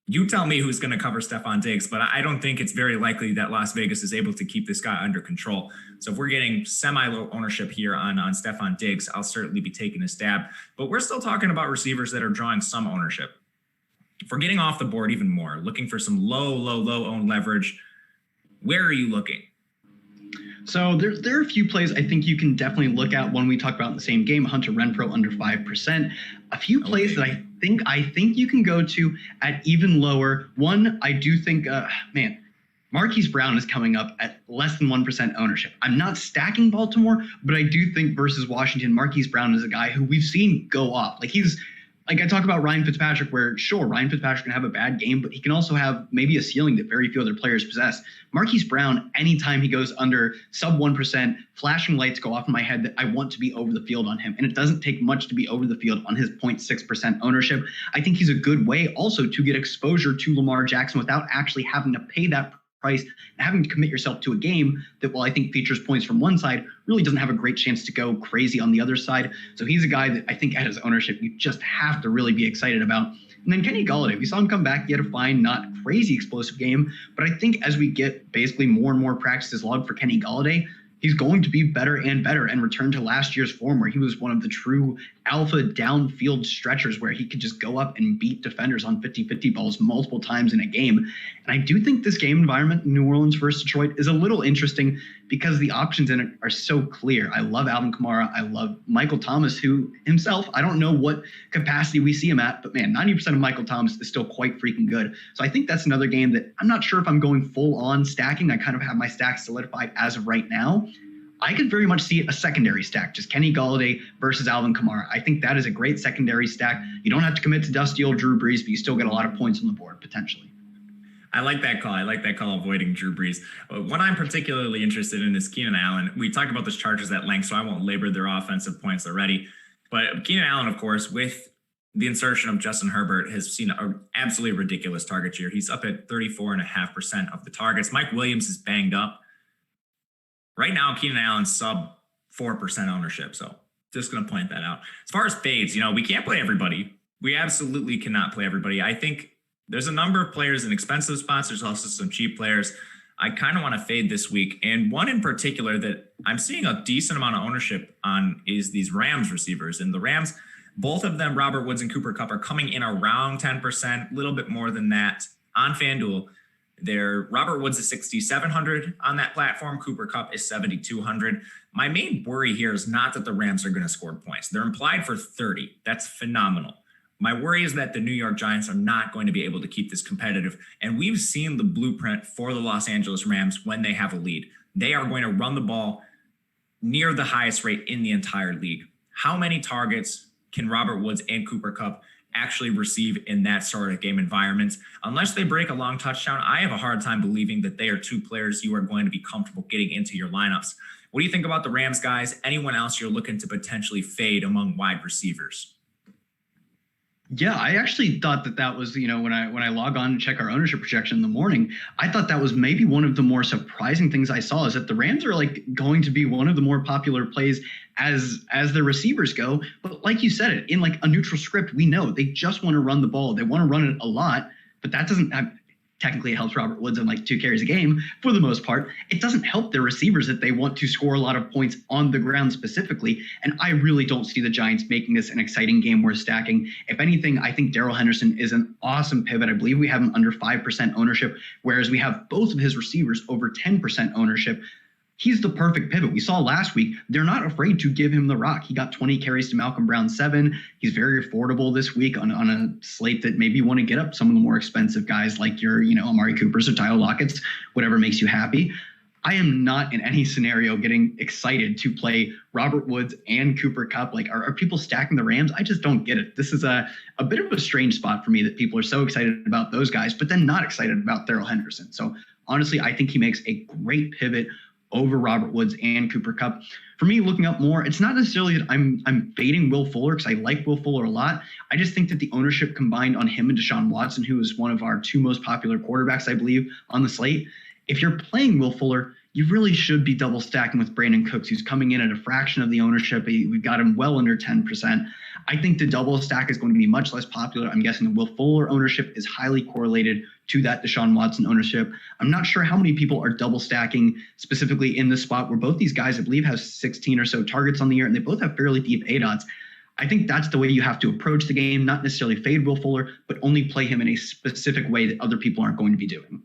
You tell me who's going to cover Stephon Diggs, but I don't think it's very likely that Las Vegas is able to keep this guy under control. So if we're getting semi-low ownership here on Stephon Diggs, I'll certainly be taking a stab. But we're still talking about receivers that are drawing some ownership. If we're getting off the board even more, looking for some low owned leverage, where are you looking? So there are a few plays I think you can definitely look at when we talk about in the same game. Hunter Renfrow under 5%. A few plays that I think you can go to at even lower. One, I do think, Marquise Brown is coming up at less than 1% ownership. I'm not stacking Baltimore, but I do think versus Washington, Marquise Brown is a guy who we've seen go off. Like I talk about Ryan Fitzpatrick, where sure, Ryan Fitzpatrick can have a bad game, but he can also have maybe a ceiling that very few other players possess. Marquise Brown, anytime he goes under sub 1%, flashing lights go off in my head that I want to be over the field on him. And it doesn't take much to be over the field on his 0.6% ownership. I think he's a good way also to get exposure to Lamar Jackson without actually having to pay that price and having to commit yourself to a game that, while I think features points from one side, really doesn't have a great chance to go crazy on the other side. So he's a guy that I think at his ownership, you just have to really be excited about. And then Kenny Golladay, we saw him come back. He had a fine, not crazy explosive game. But I think as we get basically more and more practices logged for Kenny Golladay, he's going to be better and return to last year's form where he was one of the true alpha downfield stretchers where he could just go up and beat defenders on 50-50 balls multiple times in a game. And I do think this game environment in New Orleans versus Detroit is a little interesting because the options in it are so clear. I love Alvin Kamara. I love Michael Thomas, who himself, I don't know what capacity we see him at, but man, 90% of Michael Thomas is still quite freaking good. So I think that's another game that I'm not sure if I'm going full on stacking. I kind of have my stack solidified as of right now. I could very much see a secondary stack, just Kenny Golladay versus Alvin Kamara. I think that is a great secondary stack. You don't have to commit to dusty old Drew Brees, but you still get a lot of points on the board, potentially. I like that call, avoiding Drew Brees. What I'm particularly interested in is Keenan Allen. We talked about this Chargers at length, so I won't labor their offensive points already. But Keenan Allen, of course, with the insertion of Justin Herbert, has seen an absolutely ridiculous target share. He's up at 34.5% of the targets. Mike Williams is banged up. Right now, Keenan Allen's sub 4% ownership. So just going to point that out. As far as fades, we can't play everybody. We absolutely cannot play everybody. I think there's a number of players in expensive spots. There's also some cheap players. I kind of want to fade this week. And one in particular that I'm seeing a decent amount of ownership on is these Rams receivers. And the Rams, both of them, Robert Woods and Cooper Kupp, are coming in around 10%, a little bit more than that on FanDuel. Robert Woods is 6,700 on that platform. Cooper Kupp is 7,200. My main worry here is not that the Rams are going to score points. They're implied for 30. That's phenomenal. My worry is that the New York Giants are not going to be able to keep this competitive. And we've seen the blueprint for the Los Angeles Rams when they have a lead. They are going to run the ball near the highest rate in the entire league. How many targets can Robert Woods and Cooper Kupp actually receive in that sort of game environment? Unless they break a long touchdown, I have a hard time believing that they are two players you are going to be comfortable getting into your lineups. What do you think about the Rams, guys? Anyone else you're looking to potentially fade among wide receivers? Yeah, I actually thought that was, when I log on and check our ownership projection in the morning, I thought that was maybe one of the more surprising things I saw, is that the Rams are going to be one of the more popular plays as the receivers go. But like you said, it in a neutral script, we know they just want to run the ball. They want to run it a lot, but that doesn't technically it helps Robert Woods on 2 carries a game for the most part. It doesn't help their receivers that they want to score a lot of points on the ground specifically. And I really don't see the Giants making this an exciting game worth stacking. If anything, I think Darrell Henderson is an awesome pivot. I believe we have him under 5% ownership, whereas we have both of his receivers over 10% ownership. He's the perfect pivot. We saw last week, they're not afraid to give him the rock. He got 20 carries to Malcolm Brown 7. He's very affordable this week on a slate that maybe you want to get up some of the more expensive guys like your, Amari Coopers or Tyler Lockett's, whatever makes you happy. I am not in any scenario getting excited to play Robert Woods and Cooper Kupp. Are people stacking the Rams? I just don't get it. This is a bit of a strange spot for me that people are so excited about those guys, but then not excited about Darrell Henderson. So honestly, I think he makes a great pivot over Robert Woods and Cooper Kupp. For me, looking up more, it's not necessarily that I'm fading Will Fuller, because I like Will Fuller a lot. I just think that the ownership combined on him and Deshaun Watson, who is one of our 2 most popular quarterbacks, I believe, on the slate. If you're playing Will Fuller, you really should be double stacking with Brandon Cooks, who's coming in at a fraction of the ownership. We've got him well under 10%. I think the double stack is going to be much less popular. I'm guessing the Will Fuller ownership is highly correlated to that Deshaun Watson ownership. I'm not sure how many people are double stacking specifically in this spot where both these guys, I believe, have 16 or so targets on the year, and they both have fairly deep ADOTs. I think that's the way you have to approach the game, not necessarily fade Will Fuller, but only play him in a specific way that other people aren't going to be doing.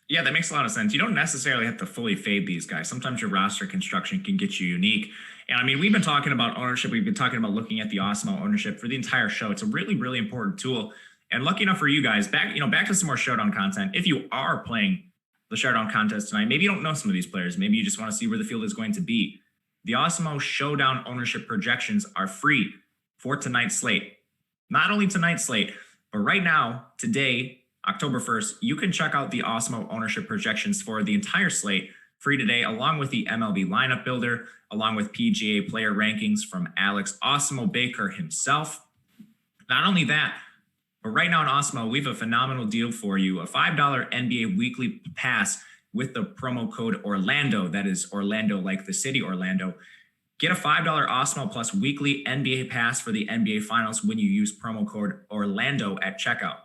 Yeah, that makes a lot of sense. You don't necessarily have to fully fade these guys. Sometimes your roster construction can get you unique. And I mean, we've been talking about ownership. We've been talking about looking at the Awesemo ownership for the entire show. It's a really, really important tool. And lucky enough for you guys, back to some more Showdown content. If you are playing the Showdown contest tonight, maybe you don't know some of these players. Maybe you just want to see where the field is going to be. The Awesemo Showdown ownership projections are free for tonight's slate. Not only tonight's slate, but right now, today, October 1st, you can check out the Awesemo ownership projections for the entire slate free today, along with the MLB lineup builder, along with PGA player rankings from Alex Awesemo Baker himself. Not only that, but right now in Awesemo, we have a phenomenal deal for you, a $5 NBA weekly pass with the promo code Orlando. That is Orlando, like the city Orlando. Get a $5 Awesemo Plus weekly NBA pass for the NBA Finals when you use promo code Orlando at checkout.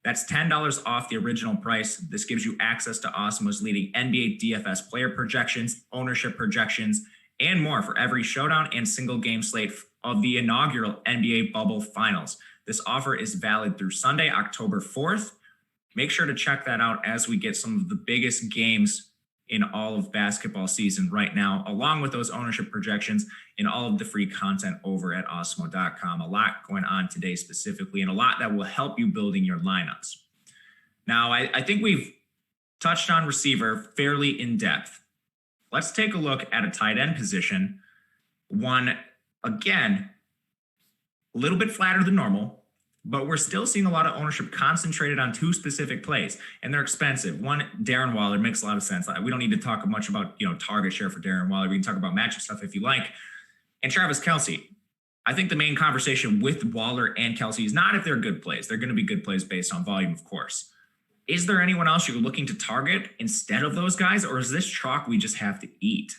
That's $10 off the original price. This gives you access to Awesemo's leading NBA DFS player projections, ownership projections, and more for every showdown and single game slate of the inaugural NBA Bubble Finals. This offer is valid through Sunday, October 4th. Make sure to check that out as we get some of the biggest games in all of basketball season right now, along with those ownership projections and all of the free content over at awesemo.com. A lot going on today specifically, and a lot that will help you building your lineups. Now, I think we've touched on receiver fairly in depth. Let's take a look at a tight end position. One, again, a little bit flatter than normal, but we're still seeing a lot of ownership concentrated on 2 specific plays, and they're expensive. One, Darren Waller, makes a lot of sense. We don't need to talk much about target share for Darren Waller. We can talk about matchup stuff if you like. And Travis Kelce. I think the main conversation with Waller and Kelce is not if they're good plays. They're going to be good plays based on volume, of course. Is there anyone else you're looking to target instead of those guys, or is this chalk we just have to eat?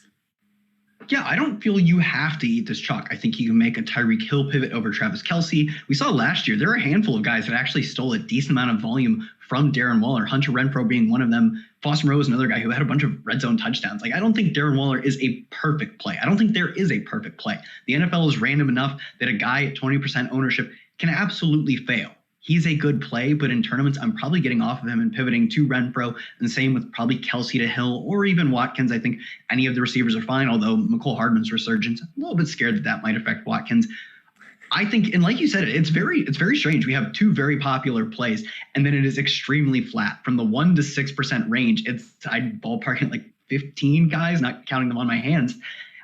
Yeah, I don't feel you have to eat this chalk. I think you can make a Tyreek Hill pivot over Travis Kelce. We saw last year, there are a handful of guys that actually stole a decent amount of volume from Darren Waller, Hunter Renfrow being one of them. Foster Moreau is another guy who had a bunch of red zone touchdowns. Like, I don't think Darren Waller is a perfect play. I don't think there is a perfect play. The NFL is random enough that a guy at 20% ownership can absolutely fail. He's a good play, but in tournaments, I'm probably getting off of him and pivoting to Renfrow, and same with probably Kelce to Hill or even Watkins. I think any of the receivers are fine, although McCole Hardman's resurgence, a little bit scared that that might affect Watkins. I think, and like you said, it's very strange. We have two very popular plays, and then it is extremely flat from the 1% to 6% range. I'd ballpark it like 15 guys, not counting them on my hands.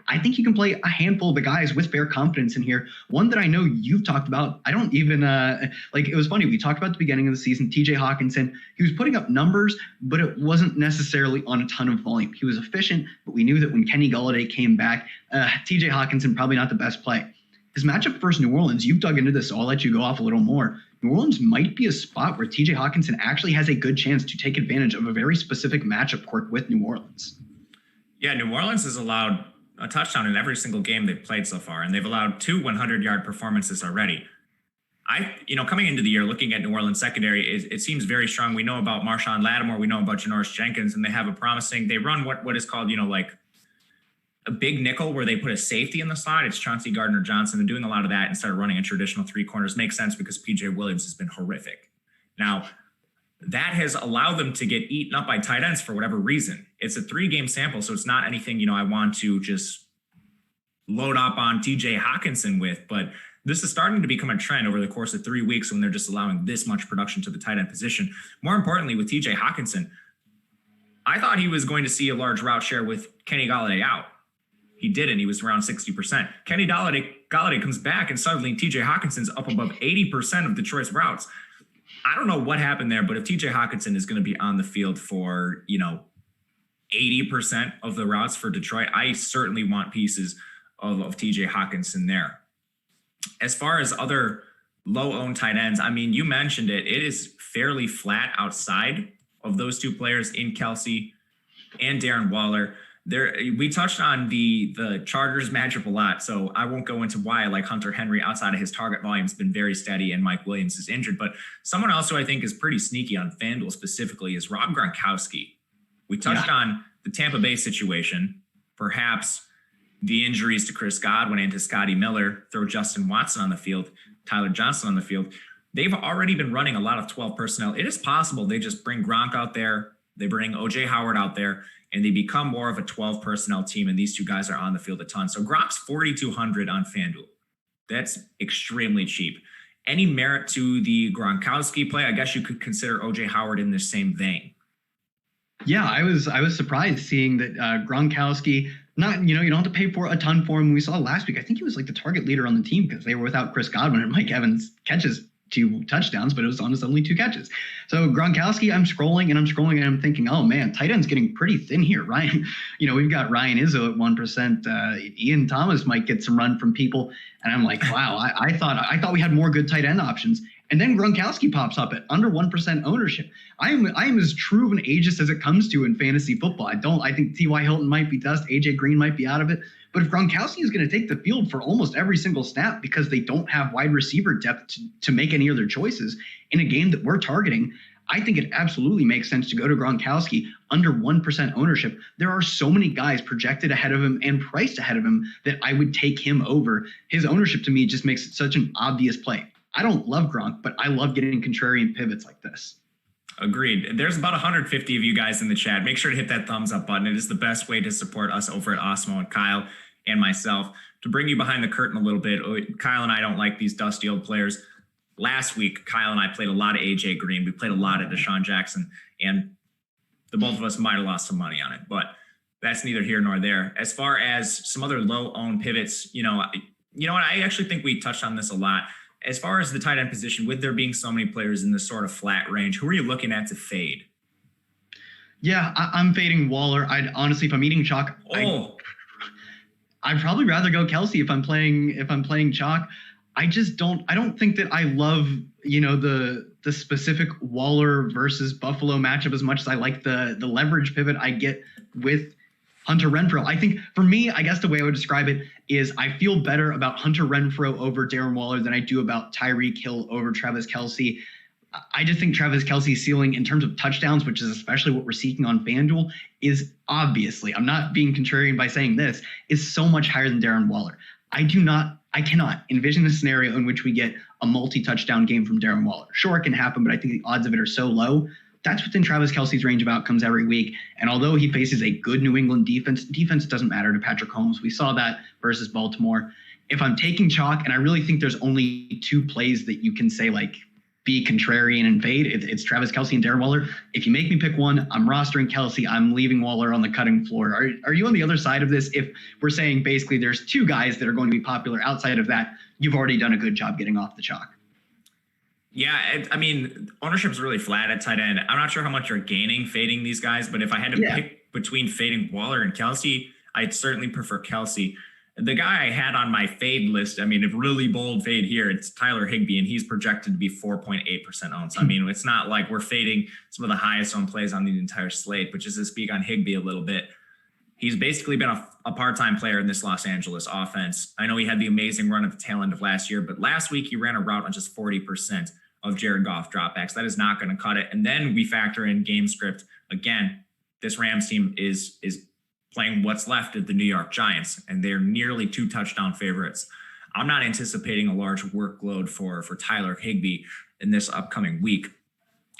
I think you can play a handful of the guys with fair confidence in here. One that I know you've talked about, I don't even, it was funny. We talked about at the beginning of the season, TJ Hawkinson. He was putting up numbers, but it wasn't necessarily on a ton of volume. He was efficient, but we knew that when Kenny Golladay came back, TJ Hawkinson, probably not the best play. His matchup versus New Orleans, you've dug into this, so I'll let you go off a little more. New Orleans might be a spot where TJ Hawkinson actually has a good chance to take advantage of a very specific matchup quirk with New Orleans. Yeah, New Orleans has allowed a touchdown in every single game they've played so far, and they've allowed 2 100-yard performances already. Coming into the year, looking at New Orleans secondary, it seems very strong. We know about Marshawn Lattimore, we know about Janoris Jenkins, and they have they run what is called, like a big nickel where they put a safety in the slot. It's Chauncey Gardner-Johnson. They're doing a lot of that instead of running a traditional 3 corners. Makes sense because PJ Williams has been horrific. Now, that has allowed them to get eaten up by tight ends for whatever reason. It's a 3-game sample, so it's not anything, I want to just load up on TJ Hawkinson with, but this is starting to become a trend over the course of 3 weeks when they're just allowing this much production to the tight end position. More importantly, with TJ Hawkinson, I thought he was going to see a large route share with Kenny Golladay out. He didn't. He was around 60%. Kenny Golladay comes back, and suddenly TJ Hawkinson's up above 80% of Detroit's routes. I don't know what happened there, but if TJ Hawkinson is going to be on the field for, 80% of the routes for Detroit, I certainly want pieces of TJ Hawkinson there. As far as other low-owned tight ends, you mentioned it. It is fairly flat outside of those 2 players in Kelce and Darren Waller. We touched on the Chargers matchup a lot, so I won't go into why I like Hunter Henry outside of his target volume has been very steady and Mike Williams is injured. But someone else who I think is pretty sneaky on FanDuel specifically is Rob Gronkowski. We touched on the Tampa Bay situation, perhaps the injuries to Chris Godwin and to Scotty Miller, throw Justin Watson on the field, Tyler Johnson on the field. They've already been running a lot of 12 personnel. It is possible they just bring Gronk out there, they bring OJ Howard out there, and they become more of a 12 personnel team, and these 2 guys are on the field a ton. So Gronk's 4,200 on FanDuel. That's extremely cheap. Any merit to the Gronkowski play? I guess you could consider OJ Howard in the same vein. Yeah, I was surprised seeing that Gronkowski, you don't have to pay for a ton for him. We saw last week, I think he was like the target leader on the team because they were without Chris Godwin, and Mike Evans catches 2 touchdowns, but it was honestly only 2 catches. So Gronkowski, I'm scrolling and I'm thinking, oh man, tight end's getting pretty thin here. Ryan, we've got Ryan Izzo at 1%. Ian Thomas might get some run from people. And I'm like, wow, I thought we had more good tight end options. And then Gronkowski pops up at under 1% ownership. I am as true of an ageist as it comes to in fantasy football. I think T.Y. Hilton might be dust. AJ Green might be out of it. But if Gronkowski is going to take the field for almost every single snap because they don't have wide receiver depth to make any other choices in a game that we're targeting, I think it absolutely makes sense to go to Gronkowski under 1% ownership. There are so many guys projected ahead of him and priced ahead of him that I would take him over. His ownership to me just makes it such an obvious play. I don't love Gronk, but I love getting contrarian pivots like this. Agreed. There's about 150 of you guys in the chat. Make sure to hit that thumbs up button. It is the best way to support us over at Awesemo and Kyle and myself. To bring you behind the curtain a little bit, Kyle and I don't like these dusty old players. Last week, Kyle and I played a lot of AJ Green. We played a lot of Deshaun Jackson, and the both of us might have lost some money on it, but that's neither here nor there. As far as some other low-owned pivots, I actually think we touched on this a lot. As far as the tight end position, with there being so many players in this sort of flat range, who are you looking at to fade? Yeah, I'm fading Waller. I'd honestly, if I'm eating chalk, I'd probably rather go Kelce if I'm playing chalk. I don't think that I love, the specific Waller versus Buffalo matchup as much as I like the leverage pivot I get with Hunter Renfrow. I think for me, I guess the way I would describe it is I feel better about Hunter Renfrow over Darren Waller than I do about Tyreek Hill over Travis Kelce. I just think Travis Kelce's ceiling in terms of touchdowns, which is especially what we're seeking on FanDuel, is obviously, I'm not being contrarian by saying this, is so much higher than Darren Waller. I cannot envision a scenario in which we get a multi-touchdown game from Darren Waller. Sure, it can happen, but I think the odds of it are so low. That's within Travis Kelce's range of outcomes every week. And although he faces a good New England defense doesn't matter to Patrick Mahomes. We saw that versus Baltimore. If I'm taking chalk, and I really think there's only two plays that you can say like be contrarian and fade, it's Travis Kelce and Darren Waller. If you make me pick one, I'm rostering Kelce. I'm leaving Waller on the cutting floor. Are you on the other side of this? If we're saying basically there's two guys that are going to be popular outside of that, you've already done a good job getting off the chalk. Yeah, I mean, ownership's really flat at tight end. I'm not sure how much you're gaining fading these guys, but if I had to pick between fading Waller and Kelce, I'd certainly prefer Kelce. The guy I had on my fade list, I mean, a really bold fade here, it's Tyler Higbee, and he's projected to be 4.8% owned. So, I mean, it's not like we're fading some of the highest owned plays on the entire slate, but just to speak on Higbee a little bit, he's basically been a part-time player in this Los Angeles offense. I know he had the amazing run at the tail end of last year, but last week he ran a route on just 40% of Jared Goff dropbacks. That is not going to cut it. And then we factor in game script. Again, this Rams team is playing what's left of the New York Giants, and they're nearly 2 touchdown favorites. I'm not anticipating a large workload for Tyler Higbee in this upcoming week.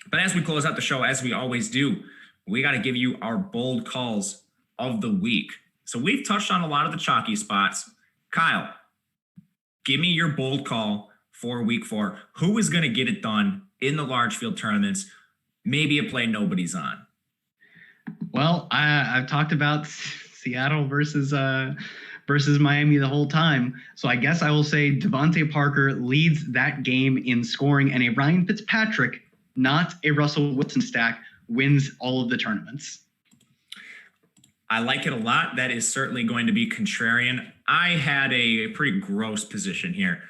But as we close out the show, as we always do, we got to give you our bold calls of the week. So we've touched on a lot of the chalky spots. Kyle, give me your bold call for week 4. Who is going to get it done in the large field tournaments? Maybe a play nobody's on. Well, I've talked about Seattle versus Miami the whole time. So I guess I will say Devontae Parker leads that game in scoring, and a Ryan Fitzpatrick, not a Russell Wilson stack, wins all of the tournaments. I like it a lot. That is certainly going to be contrarian. I had a pretty gross position here,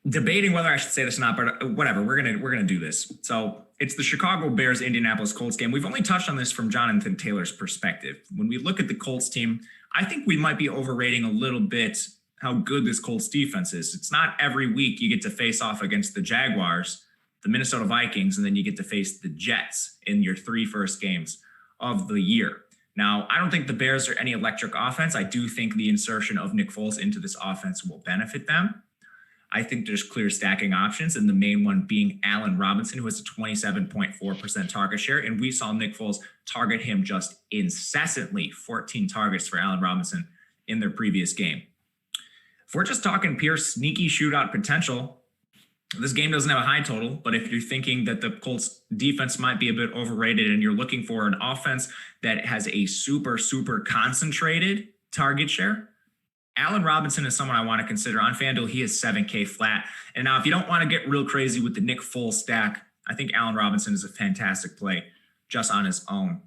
debating whether I should say this or not, but whatever. We're gonna do this. So it's the Chicago Bears Indianapolis Colts game. We've only touched on this from Jonathan Taylor's perspective. When we look at the Colts team, I think we might be overrating a little bit how good this Colts defense is. It's not every week you get to face off against the Jaguars, the Minnesota Vikings, and then you get to face the Jets in your 3 first games of the year. Now, I don't think the Bears are any electric offense. I do think the insertion of Nick Foles into this offense will benefit them. I think there's clear stacking options, and the main one being Allen Robinson, who has a 27.4% target share. And we saw Nick Foles target him just incessantly, 14 targets for Allen Robinson in their previous game. If we're just talking pure sneaky shootout potential, this game doesn't have a high total, but if you're thinking that the Colts defense might be a bit overrated and you're looking for an offense that has a super, super concentrated target share, Allen Robinson is someone I want to consider. On FanDuel, he is 7K flat. And now if you don't want to get real crazy with the Nick Foles stack, I think Allen Robinson is a fantastic play just on his own.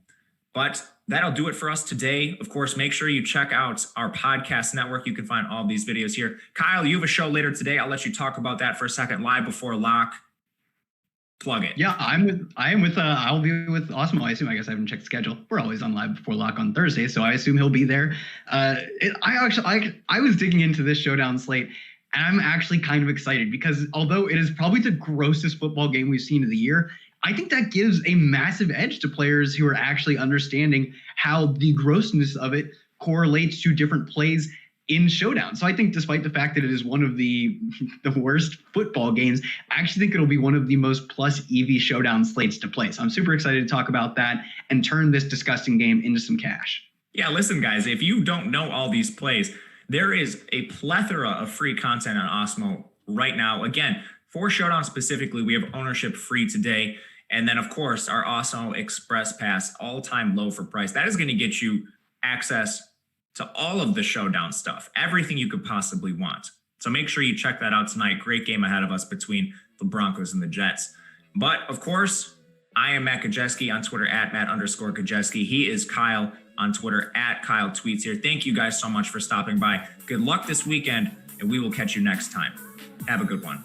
But that'll do it for us today. Of course, make sure you check out our podcast network. You can find all of these videos here. Kyle, you have a show later today. I'll let you talk about that for a second. Live Before Lock. Plug it. Yeah, I'll be with Awesemo. I guess I haven't checked the schedule. We're always on Live Before Lock on Thursday, so I assume he'll be there. I was digging into this showdown slate, and I'm actually kind of excited because although it is probably the grossest football game we've seen of the year, I think that gives a massive edge to players who are actually understanding how the grossness of it correlates to different plays in showdown. So I think despite the fact that it is one of the worst football games, I actually think it'll be one of the most plus EV showdown slates to play. So I'm super excited to talk about that and turn this disgusting game into some cash. Yeah, listen, guys, if you don't know all these plays, there is a plethora of free content on Awesemo right now. Again, for Showdown specifically, we have ownership free today. And then, of course, our Awesemo Express Pass, all-time low for price. That is going to get you access to all of the Showdown stuff, everything you could possibly want. So make sure you check that out tonight. Great game ahead of us between the Broncos and the Jets. But, of course, I am Matt Gajewski on Twitter at Matt_Gajewski. He is Kyle on Twitter at Kyle Tweets here. Thank you guys so much for stopping by. Good luck this weekend, and we will catch you next time. Have a good one.